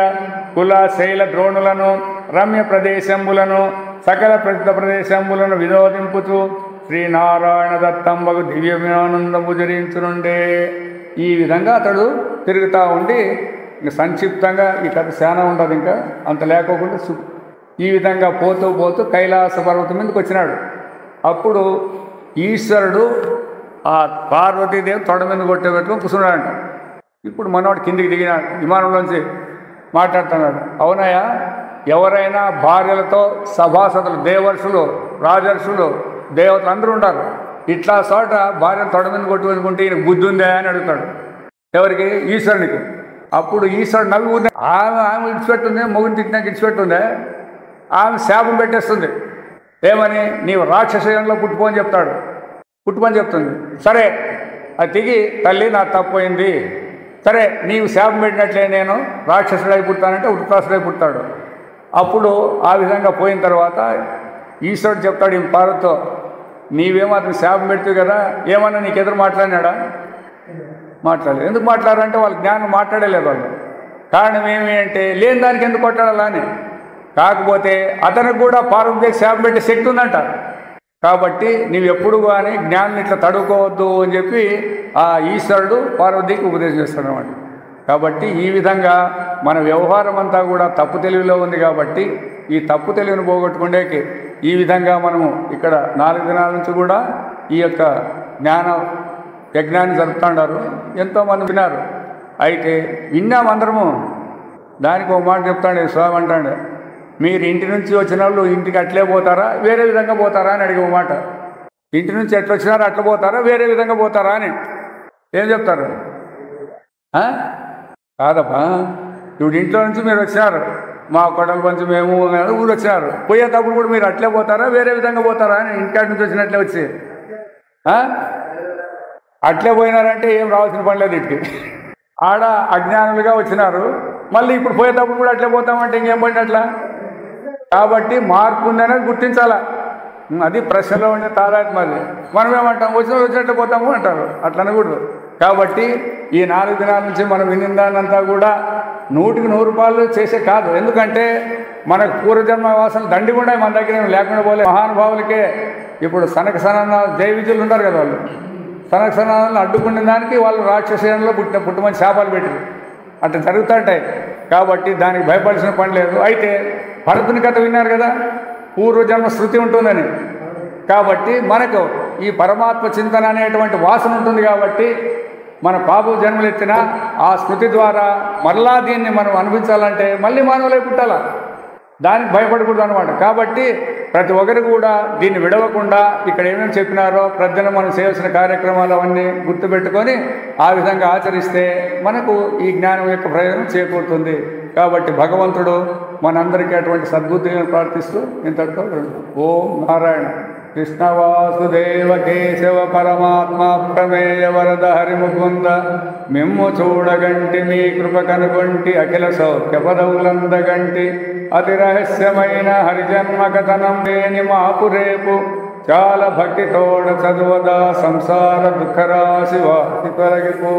కుల శైల ద్రోణులను రమ్య ప్రదేశంబులను సకల ప్రసిద్ధ ప్రదేశంబులను వినోదింపుతూ శ్రీనారాయణ దత్తంబగు దివ్యమానందము జరించునుండే. ఈ విధంగా అతడు తిరుగుతూ ఉండి ఇంక సంక్షిప్తంగా ఈ కథ చాలా ఉంటుంది, ఇంకా అంత లేకోకుండా ఈ విధంగా పోతూ పోతూ కైలాస పర్వతం మీదకి వచ్చినాడు. అప్పుడు ఈశ్వరుడు ఆ పార్వతీదేవి తొడ మీద కొట్టేపెట్టుకుని కూర్చున్నాడంట. ఇప్పుడు మనవాడు కిందికి దిగినాడు, విమానంలోంచి మాట్లాడుతున్నాడు. అవునయ్యా, ఎవరైనా భార్యలతో సభాసదులు, దేవర్షులు, రాజర్షులు, దేవతలు అందరూ ఉంటారు. ఇట్లా చోట భార్యను తొడ మీద కొట్టి వెనుకుంటే ఈయన బుద్ధి ఉందా అని అడుగుతాడు. ఎవరికి? ఈశ్వరునికి. అప్పుడు ఈశ్వరుడు నవ్వి ఊరినే ఆమె ఇడిచిపెట్టుంది, మొగుని తిట్టినాక ఇడిచిపెట్టుందే, ఆమె శాపం పెట్టేస్తుంది. ఏమని? నీవు రాక్షసయంలో పుట్టుకోని చెప్తాడు. పుట్టుకొని చెప్తుంది. సరే అది తిగి తల్లి నా తప్పయింది, సరే నీవు శాపం పెట్టినట్లే నేను రాక్షసుడై పుట్టానంటే వృత్రాసుడై పుట్టాడు. అప్పుడు ఆ విధంగా పోయిన తర్వాత ఈశ్వరుడు చెప్తాడు ఈ పార్వతితో, నీవేమో అతను శాపం పెడుతుంది కదా, ఏమన్నా నీకు ఎదురు మాట్లాడినాడా? మాట్లాడలేదు. ఎందుకు మాట్లాడారంటే వాళ్ళ జ్ఞానం మాట్లాడలేదు వాళ్ళు. కారణం ఏమి అంటే లేని దానికి ఎందుకు కొట్టాడాలా అని. కాకపోతే అతనికి కూడా పార్వతికి శాపం పెట్టే శక్తి ఉందంట. కాబట్టి నీవు ఎప్పుడు కానీ జ్ఞానం ఇట్లా తడుకోవద్దు అని చెప్పి ఆ ఈశ్వరుడు పార్వతికి ఉపదేశం చేస్తాడు అన్నమాట. కాబట్టి ఈ విధంగా మన వ్యవహారం అంతా కూడా తప్పు తెలివిలో ఉంది. కాబట్టి ఈ తప్పు తెలివిని పోగొట్టుకునేకి ఈ విధంగా మనము ఇక్కడ 4 దినాల నుంచి కూడా ఈ యొక్క జ్ఞాన యజ్ఞాన్ని జరుపుతుంటారు. ఎంతోమంది విన్నారు. అయితే విన్నాం అందరము. దానికి ఒక మాట చెప్తాడు స్వామి, అంటాడు మీరు ఇంటి నుంచి వచ్చిన వాళ్ళు ఇంటికి అట్లే పోతారా వేరే విధంగా పోతారా అని అడిగే మాట. ఇంటి నుంచి ఎట్లా వచ్చినారో అట్లా పోతారా వేరే విధంగా పోతారా అని ఏం చెప్తారు? కాదప్పా, ఇప్పుడు ఇంట్లో నుంచి మీరు వచ్చినారు, మా కొడల పంచి మేము ఊరు వచ్చినారు, పోయేటప్పుడు కూడా మీరు అట్లే పోతారా వేరే విధంగా పోతారా అని ఇంటికాడి నుంచి వచ్చినట్లే వచ్చి అట్లే పోయినారంటే ఏం రావాల్సిన పని లేదు. ఇంటికి ఆడ అజ్ఞానులుగా వచ్చినారు, మళ్ళీ ఇప్పుడు పోయేటప్పుడు కూడా అట్లే పోతామంటే ఇంకేం పోయినట్లా. కాబట్టి మార్పు ఉందనేది గుర్తించాలా. అది ప్రశ్నలో ఉండే తాదాత్మ. అది మనం ఏమంటాం, వచ్చినట్టు పోతాము అంటారు, అట్లా అనకూడదు. కాబట్టి ఈ 4 దినాల నుంచి మనం వినిందానంతా కూడా 100కి 100 రూపాయలు చేసే కాదు. ఎందుకంటే మనకు పూర్వజన్మ వాసనలు దండిగా ఉన్నాయి, మన దగ్గర లేకుండా పోలే. మహానుభావులకే ఇప్పుడు సనక సనానాలు జై విజయులు ఉంటారు కదా, వాళ్ళు సనక సనాలను అడ్డుకునే దానికి వాళ్ళు రాక్షసేనంలో పుట్టమని శాపాలు పెట్టారు. అట్లా జరుగుతుంటాయి. కాబట్టి దానికి భయపడాల్సిన పని లేదు. అయితే భరతుని కథ విన్నారు కదా, పూర్వజన్మ శృతి ఉంటుందని. కాబట్టి మనకు ఈ పరమాత్మ చింతన అనేటువంటి వాసన ఉంటుంది. కాబట్టి మన పాప జన్మలు ఎత్తినా ఆ స్మృతి ద్వారా మరలా దీన్ని మనం అనిపించాలంటే మళ్ళీ మానవులై పుట్టాల, దానికి భయపడకూడదు అనమాట. కాబట్టి ప్రతి ఒక్కరు కూడా దీన్ని విడవకుండా ఇక్కడ ఏమేమి చెప్పినారో ప్రజలు మనం చేయాల్సిన కార్యక్రమాలు అవన్నీ గుర్తుపెట్టుకొని ఆ విధంగా ఆచరిస్తే మనకు ఈ జ్ఞానం యొక్క ప్రయోజనం చేకూరుతుంది. కాబట్టి భగవంతుడు మనందరికీ అటువంటి సద్బుద్ధిని ప్రార్థిస్తూ ఇంతటితో ఓం నారాయణ. కృష్ణ వాసుదేవ కేశవ పరమాత్మ ప్రమేయ వరద హరిముకుంద మిమ్ము చూడగంటి మీ కృప కనుగొంటి అఖిల సౌఖ్య పదవులందగంటి అతి రహస్యమైన హరిజన్మ కథనం లేని మాపు రేపు చాలా భక్తితోడ చదువదా సంసార దుఃఖరాశి వాసి తొలగిపో.